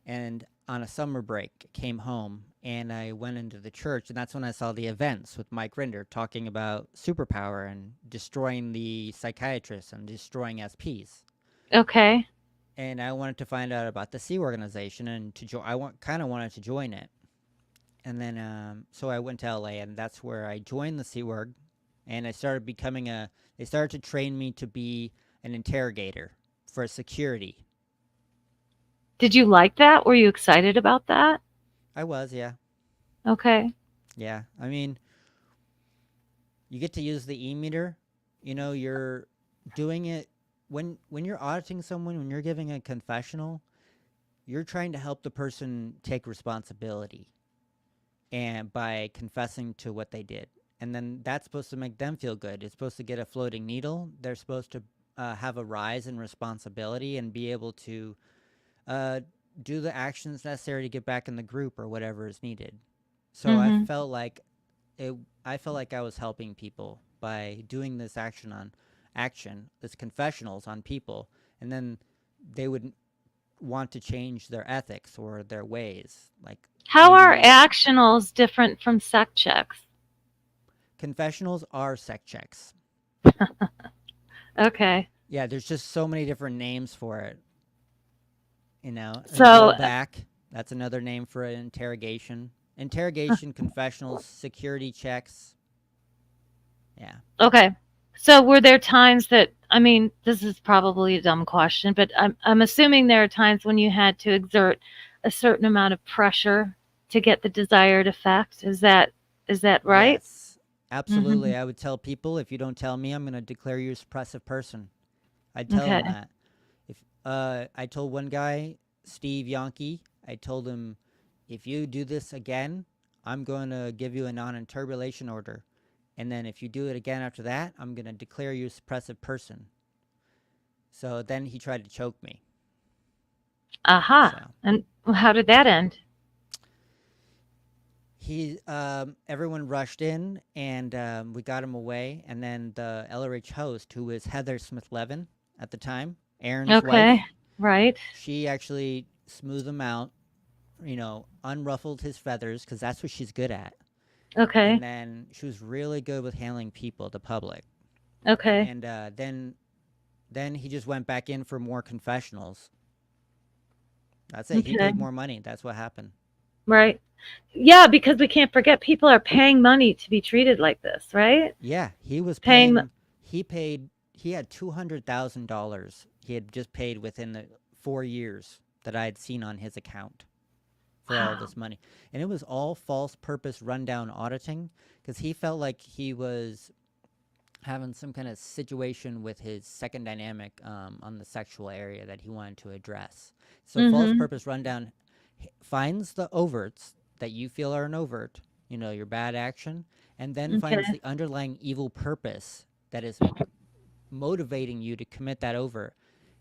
and on a summer break, came home and I went into the church, and that's when I saw the events with Mike Rinder talking about superpower and destroying the psychiatrists and destroying SPs. Okay. and I wanted to find out about the Sea organization and to join. Kind of wanted to join it, and then so I went to LA, and that's where I joined the Sea Org, and I started becoming a. They started to train me to be an interrogator for security. Did you like that? Were you excited about that? I was, yeah, Okay. yeah. I mean, you get to use the e-meter. You're doing it when you're auditing someone, when you're giving a confessional, you're trying to help the person take responsibility and by confessing to what they did. And then that's supposed to make them feel good. It's supposed to get a floating needle. They're supposed to have a rise in responsibility and be able to uh, do the actions necessary to get back in the group or whatever is needed. So Mhm. it. I felt like I was helping people by doing this confessionals on people, and then they would want to change their ethics or their ways. Like How are maybe actionals different from sec checks? confessionals are sec checks. Okay. Yeah, there's just so many different names for it. So, Rollback. That's another name for an interrogation. Interrogation, confessionals, security checks. Yeah. okay. So were there times that, I mean, this is probably a dumb question, but I'm assuming there are times when you had to exert a certain amount of pressure to get the desired effect. Is that right? Yes. Absolutely. Mhm. I would tell people, if you don't tell me, I'm going to declare you a suppressive person. I'd tell them Okay. that. If I told one guy, Steve Yonke, I told him, if you do this again, I'm going to give you a non-interpolation order. And then if you do it again after that, I'm going to declare you a suppressive person. So then he tried to choke me. Aha. So And how did that end? everyone rushed in, and we got him away. And then the LRH host, who was Heather Smith Levin at the time, Aaron's Okay. wife, Right. she actually smoothed him out, unruffled his feathers because that's what she's good at. And Okay. then she was really good with handling people, the public. Okay. And then he just went back in for more confessionals. That's it. He Okay. paid more money. That's what happened. Right. Yeah, because we can't forget people are paying money to be treated like this, right? Yeah, he was Paying paying. He paid. He had $200,000. He had just paid within the 4 years that I had seen on his account for all wow. this money, and it was all false purpose rundown auditing because he felt like he was having some kind of situation with his second dynamic on the sexual area that he wanted to address. So false Mhm. purpose rundown finds the overts that you feel are an overt, your bad action, and then finds Okay. the underlying evil purpose that is motivating you to commit that overt.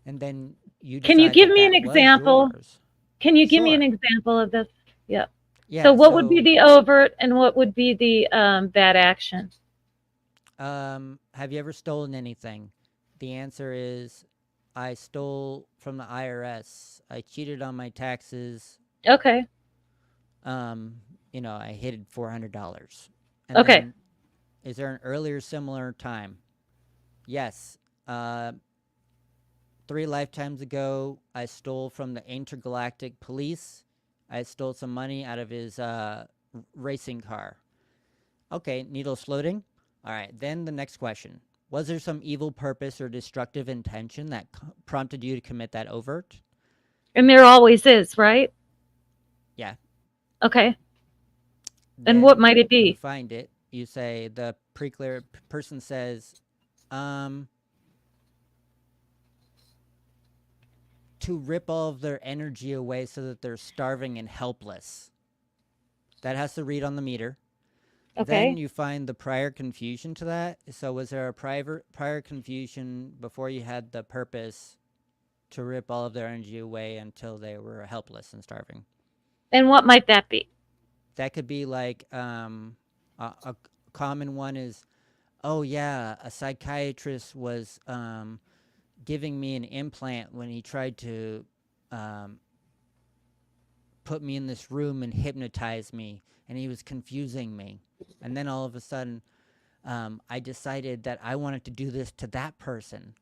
And then you Can you decide give that me an that was example? yours. Can you give me an Sure. example of this? Yeah. So Yeah. what would be So, the overt and what would be the bad action? have you ever stolen anything? The answer is I stole from the IRS. I cheated on my taxes. Okay. Um, I hid $400. And Okay. then, is there an earlier similar time? Yes. Uh, 3 lifetimes ago, I stole from the intergalactic police. I stole some money out of his racing car. Okay, needles floating. All right, then the next question. Was there some evil purpose or destructive intention that prompted you to commit that overt? And there always is, right? Yeah. Okay. And what Then might it you be? find it. You say the preclear person says, um, to rip all of their energy away so that they're starving and helpless. That has to read on the meter. Then Okay. you find the prior confusion to that. So was there a prior confusion before you had the purpose to rip all of their energy away until they were helpless and starving? And what might that be? That could be like a common one is, oh yeah, a psychiatrist was giving me an implant when he tried to um, put me in this room and hypnotize me, and he was confusing me. And then all of a sudden, I decided that I wanted to do this to that person.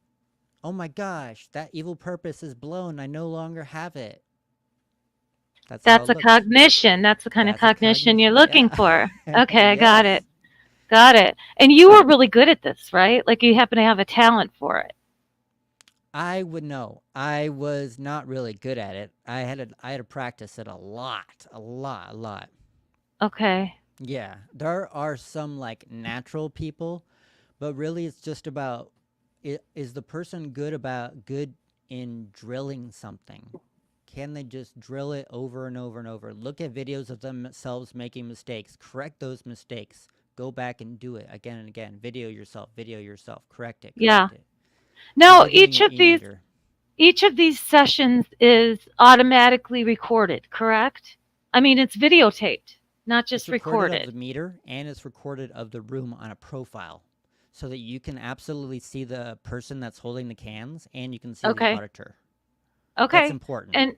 oh my gosh, that evil purpose is blown. I no longer have it. That's how it That's a looks. cognition. That's the kind of That's a cognition you're cognition. looking Yeah. for. Okay, I got it. Yes. Got it. And you were really good at this, right? Like you happen to have a talent for it. I would know. I was not really good at it. I had to practice it a lot, a lot, a lot. Okay. Yeah, there are some like natural people, but really it's just about is the person good in drilling something? Can they just drill it over and over and over? Look at videos of themselves making mistakes, correct those mistakes, go back and do it again and again. Video yourself, Yeah. correct it. Now, Reviewing your e-meter. each of these sessions is automatically recorded, correct? I mean, it's videotaped, not It's just recorded of recorded. the meter and it's recorded of the room on a profile so that you can absolutely see the person that's holding the cans and you can see the Okay. auditor. That's Okay. important And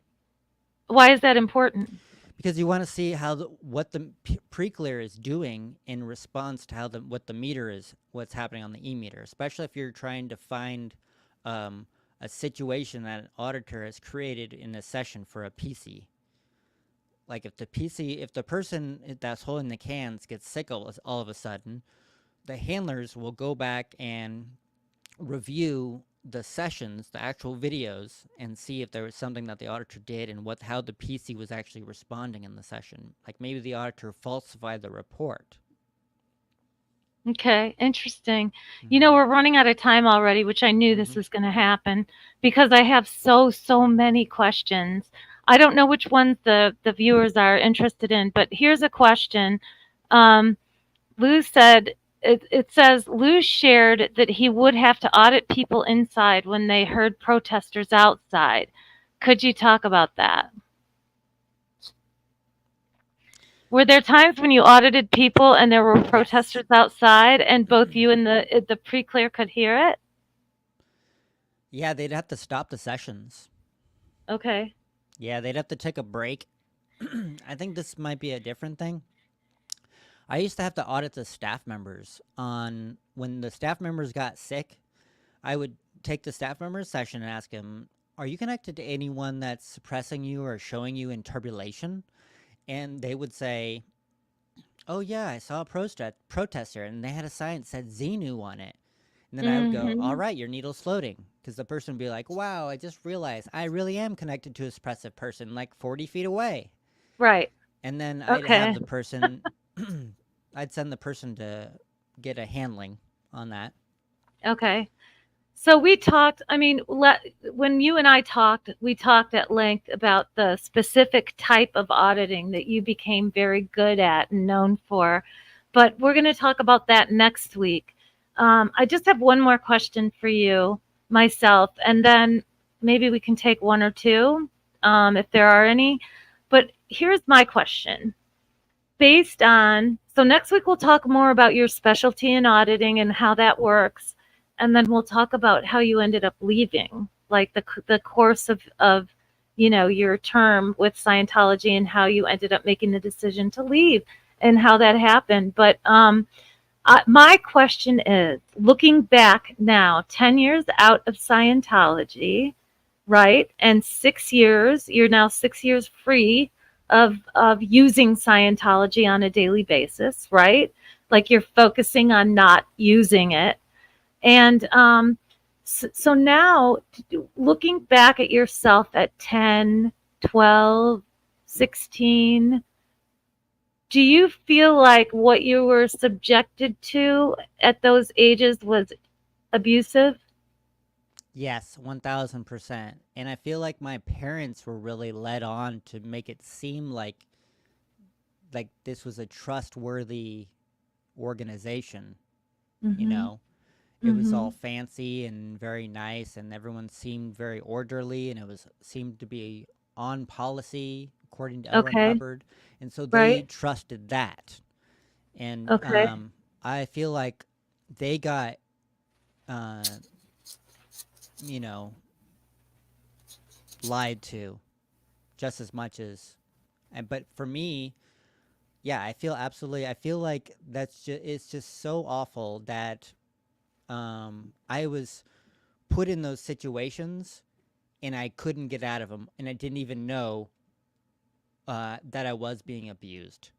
why is that important? because you want to see how what the pre-clear is doing in response to how what the meter is, what's happening on the e-meter, especially if you're trying to find um, a situation that an auditor has created in a session for a PC. Like if the person that's holding the cans gets sick all of a sudden, the handlers will go back and review the sessions, the actual videos, and see if there was something that the auditor did and how the PC was actually responding in the session. Like maybe the auditor falsified the report. Okay, interesting. Mm-hmm. We're running out of time already, which I knew this Mm-hmm. was going to happen because I have so many questions. I don't know which ones the viewers are interested in, but here's a question. Um, Lou said, it says Lou shared that he would have to audit people inside when they heard protesters outside. Could you talk about that? Were there times when you audited people and there were Yes. protesters outside and both you and the pre-clear could hear it? Yeah, they'd have to stop the sessions. Okay. Yeah, they'd have to take a break. I think this might be a different thing. I used to have to audit the staff members on when the staff members got sick. I would take the staff member's session and ask him, "Are you connected to anyone that's suppressing you or showing you in turbulation?" And they would say, "Oh yeah, I saw a protester, and they had a sign that said Xenu on it." And then I would go, "All Mhm. right, your needle's floating," because the person would be like, "Wow, I just realized I really am connected to a suppressive person, like 40 feet away." Right. And then I'd have Okay. the person, I'd send the person to get a handling on that. Okay. So we talked, I mean, when you and I talked, we talked at length about the specific type of auditing that you became very good at and known for. But we're going to talk about that next week. I just have one more question for you, myself, and then maybe we can take one or two if there are any. But here's my question. Based on, so next week we'll talk more about your specialty in auditing and how that works, and then we'll talk about how you ended up leaving, like the course of your term with Scientology and how you ended up making the decision to leave and how that happened. But my question is, looking back now, 10 years out of Scientology, right? And 6 years, you're now 6 years free of using Scientology on a daily basis, right? Like you're focusing on not using it. And so now looking back at yourself at 10, 12, 16, do you feel like what you were subjected to at those ages was abusive? Yes, 1000%. And I feel like my parents were really led on to make it seem like this was a trustworthy organization, you Mhm. know. It was all Mhm. fancy and very nice and everyone seemed very orderly and it was seemed to be on policy according to L. Ron Okay. Hubbard. And so they Right. trusted that. And Okay. I feel like they got uh, you know, lied to just as much as but for me, yeah, I feel like it's just so awful that I was put in those situations and I couldn't get out of them, and I didn't even know that I was being abused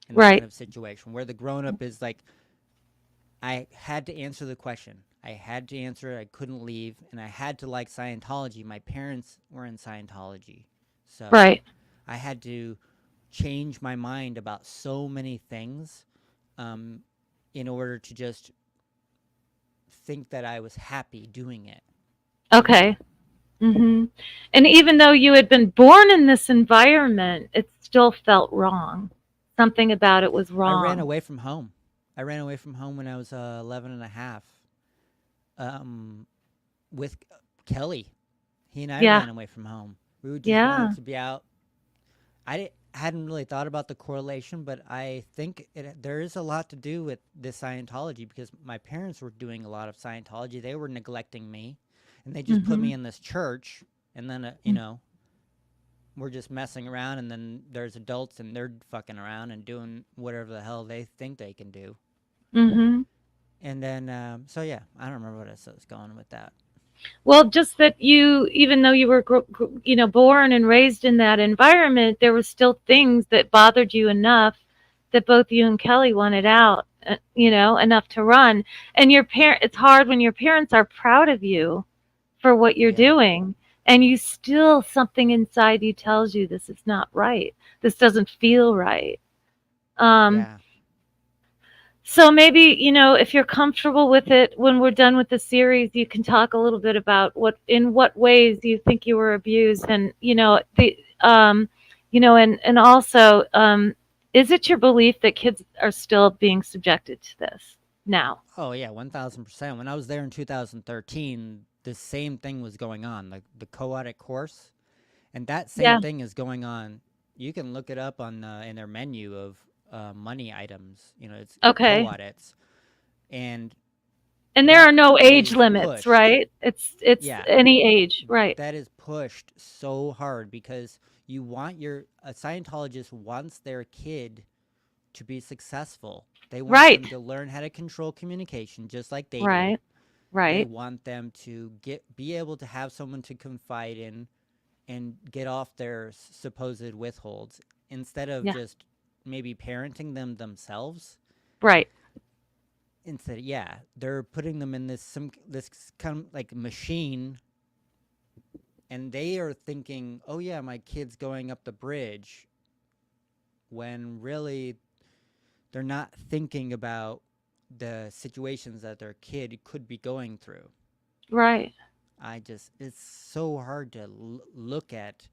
in that kind Right. of situation. Where the grown up is like, I had to answer the question. I had to answer it. I couldn't leave, and I had to like Scientology. My parents were in Scientology, so Right. I had to change my mind about so many things um, in order to just think that I was happy doing it. Okay. Mhm. And even though you had been born in this environment, it still felt wrong. Something about it was I ran wrong. away from home. I ran away from home when I was 11 and a half um, with Kelly. He and I Yeah. ran away from home. We just wanted Yeah. to be out. Hadn't really thought about the correlation, but I think there is a lot to do with this Scientology because my parents were doing a lot of Scientology. They were neglecting me, and they just put me Mhm. in this church, and then Mm. we're just messing around, and then there's adults and they're fucking around and doing whatever the hell they think they can do. Mhm. And then so yeah, I don't remember what I was going with that. Well, just that you, even though you were, born and raised in that environment, there were still things that bothered you enough that both you and Kelly wanted out, enough to run. And it's hard when your parents are proud of you for what you're Yeah, doing, and you still, something inside you tells you this is not right. This doesn't feel right. Um, yeah. so maybe, if you're comfortable with it, when we're done with the series, you can talk a little bit about in what ways you think you were abused, and and also, is it your belief that kids are still being subjected to this now? Oh yeah, 1000%. When I was there in 2013, the same thing was going on, like the co-audit course, and that same Yeah. thing is going on. You can look it up on in their menu of money items. It's Okay. co-audits, and And there are that no age is limits, pushed. right? It's Yeah, any age, right? that is pushed so hard because a Scientologist wants their kid to be successful. They want them Right. to learn how to control communication just like they do. Right. They Right. want them to be able to have someone to confide in and get off their supposed withholds instead of Yeah. just maybe parenting them themselves. Right. Instead, yeah, they're putting them in this kind of like machine, and they are thinking, "Oh yeah, my kid's going up the bridge," when really they're not thinking about the situations that their kid could be going through. Right. It's so hard to look at.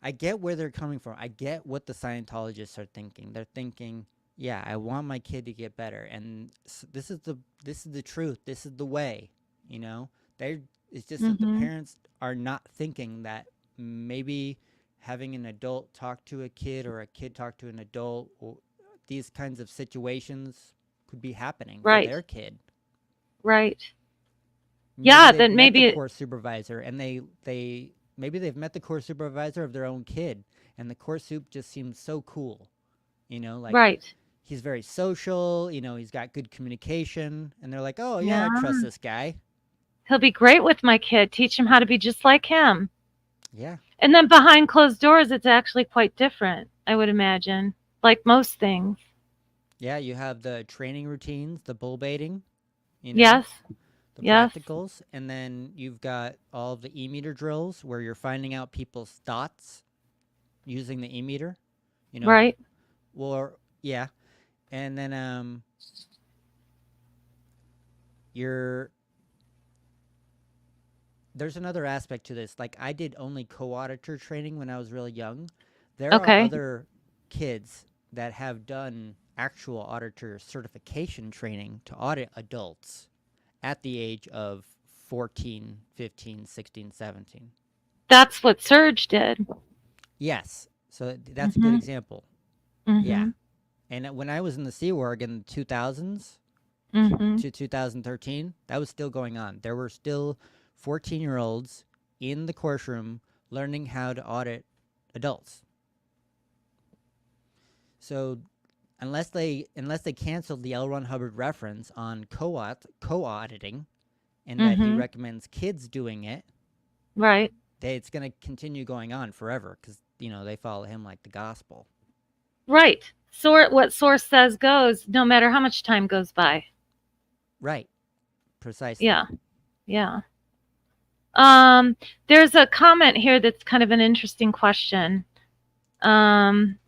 I get where they're coming from. I get what the Scientologists are thinking. They're thinking, yeah, I want my kid to get better, and this is the truth. This is the way. You know, they it's just that the Mhm. parents are not thinking that maybe having an adult talk to a kid or a kid talk to an adult, or these kinds of situations could be happening for Right. their kid. Right. Maybe Yeah, they've then met the maybe course supervisor and they maybe they've met the course supervisor of their own kid, and the course soup just seems so cool. Like right. he's very social, he's got good communication, and they're like, "Oh, yeah, I trust Yeah. this guy." He'll be great with my kid. Teach him how to be just like him. Yeah. And then behind closed doors, it's actually quite different, I would imagine, like most things. Yeah, you have the training routines, the bull baiting, you know, Yes. the Yes. practicals, and then you've got all of the e-meter drills where you're finding out people's thoughts using the e-meter, you know. Right. Or yeah, and then you're there's another aspect to this. Like I did only co-auditor training when I was really young. There are Okay. other kids that have done actual auditor certification training to audit adults at the age of 14, 15, 16, 17. That's what Surge did. Yes. So that's a good Mhm. example. Yeah. Mhm. And when I was in the Sea Org in the 2000s Mhm. to 2013, that was still going on. There were still 14-year-olds in the courtroom learning how to audit adults. So unless they canceled the L. Ron Hubbard reference on co-auditing, and that he Mhm. recommends kids doing it, Right. it's going to continue going on forever because, they follow him like the gospel. Right. What source says goes, no matter how much time goes by. Right. Precisely. Yeah. Yeah. Um, there's a comment here that's kind of an interesting question. Um,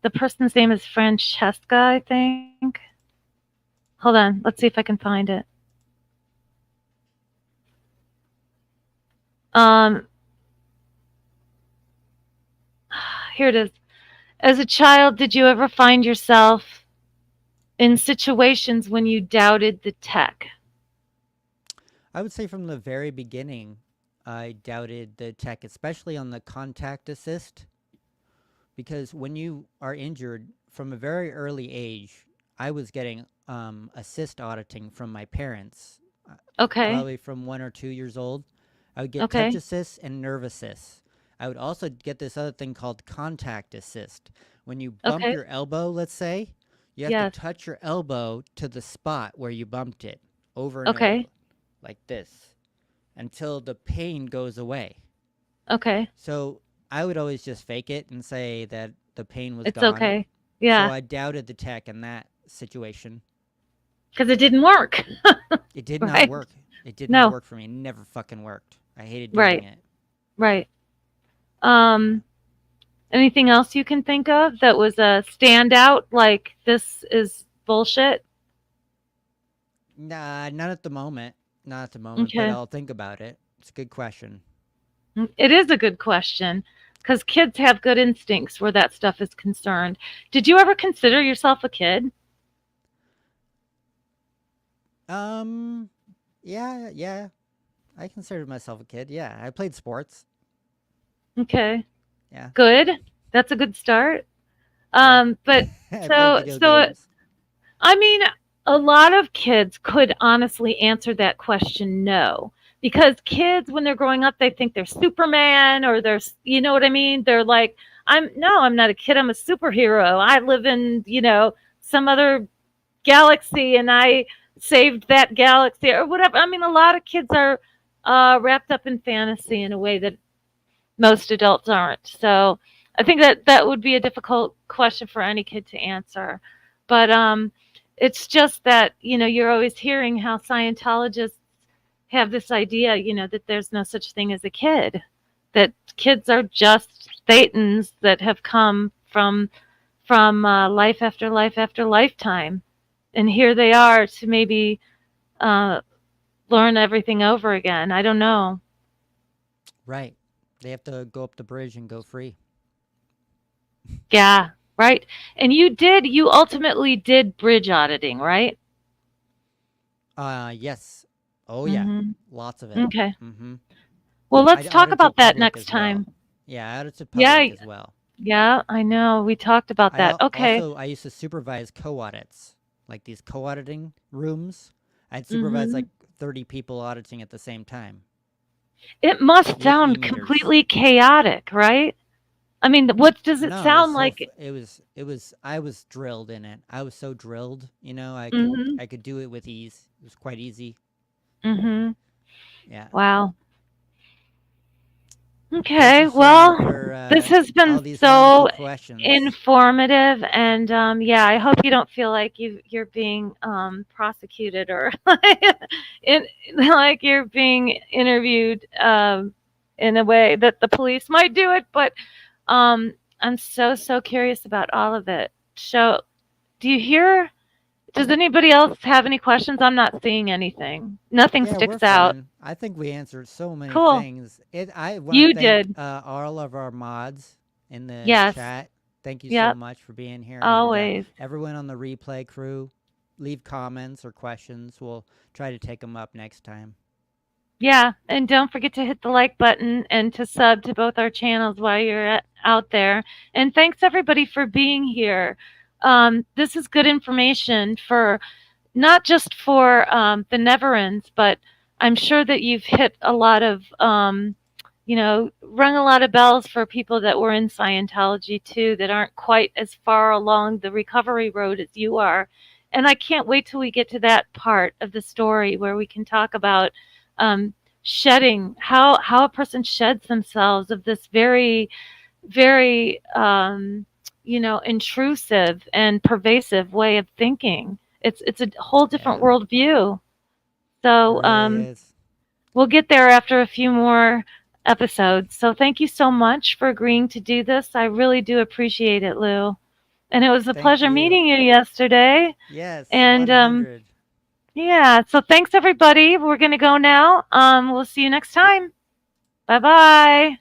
the person's name is Francesca, I think. Hold on, let's see if I can find it. Um, here it is. As a child, did you ever find yourself in situations when you doubted the tech? I would say from the very beginning, I doubted the tech, especially on the contact assist, because when you are injured from a very early age, I was getting assist auditing from my parents, uh, Okay. probably from 1 or 2 years old. I would get touch Okay. assist and nerve assist. I would also get this other thing called contact assist. When you bump Okay. your elbow, let's say, you have to Yes. touch your elbow to the spot where you bumped it over and over, Okay. like this, until the pain goes away. Okay. So I would always just fake it and say that the pain was It's gone. okay. So Yeah. I doubted the tech in that situation. Because it didn't work. It did not Right. work. It did not No. work for me. It never fucking worked. I hated doing Right. it. Right. Yeah. Um, anything else you can think of that was a standout? Like this is bullshit. Nah, not at the moment. Not at the moment, but Okay. I'll think about it. It's a good question. It is a good question because kids have good instincts where that stuff is concerned. Did you ever consider yourself a kid? Um, yeah, yeah. I considered myself a kid. Yeah, I played sports. Okay. Yeah, Good. That's a good start. yeah. But I played so video so games. I mean, a lot of kids could honestly answer that question no. Because kids, when they're growing up, they think they're Superman or they're, you know what I mean? They're like, I'm not a kid. I'm a superhero. I live in, some other galaxy and I saved that galaxy or whatever. I mean, a lot of kids are wrapped up in fantasy in a way that most adults aren't. So I think that that would be a difficult question for any kid to answer. But it's just that, you're always hearing how Scientologists have this idea, that there's no such thing as a kid, that kids are just Thetans that have come from life after life after lifetime. And here they are to maybe uh, learn everything over again. I don't know. Right. They have to go up the bridge and go free. Yeah, right. And you ultimately did bridge auditing, right? Yes. Oh yeah. Mhm. Lots of it. Okay. Mm-hmm. Well, I let's talk audited about that public next as well. time. Yeah, I audited Yeah, public as well. yeah, I know. We talked about that. Okay. Also I used to supervise co-audits, like these co-auditing rooms. I'd supervise like Mhm. 30 people auditing at the same time It must with sound e-meters. completely chaotic, right? I mean, what does it No, it was sound so like? it was I was drilled in it. I was so drilled, Mhm. I could do it with ease. It was quite easy. Mhm. Yeah. Wow. Thank Okay, you, Shannon, well, for this has all been these wonderful so questions. informative, and yeah, I hope you don't feel like you're being prosecuted or in, like you're being interviewed in a way that the police might do it. But I'm so curious about all of it. So, do you hear? Does anybody else have any questions? I'm not seeing anything. Nothing Yeah, we're sticks out. fine. I think we answered so many Cool. things. I want to You thank did. all of our mods in the Yes. chat. Thank you so Yep. much for being here, and Always. everyone on the replay crew. Leave comments or questions. We'll try to take them up next time. Yeah, and don't forget to hit the like button and to sub to both our channels while you're out there. And thanks everybody for being here. This is good information for not just for the Neverends, but I'm sure that you've hit a lot of, rung a lot of bells for people that were in Scientology too that aren't quite as far along the recovery road as you are. and I can't wait till we get to that part of the story where we can talk about shedding, how a person sheds themselves of this very, very intrusive and pervasive way of thinking. It's a whole different Yeah, worldview. it So really is. we'll get there after a few more episodes. So thank you so much for agreeing to do this. I really do appreciate it, Lou. And it was a Thank pleasure you. meeting you yesterday. Yes, And 100. yeah, so thanks everybody. We're going to go now. We'll see you next time. Bye bye.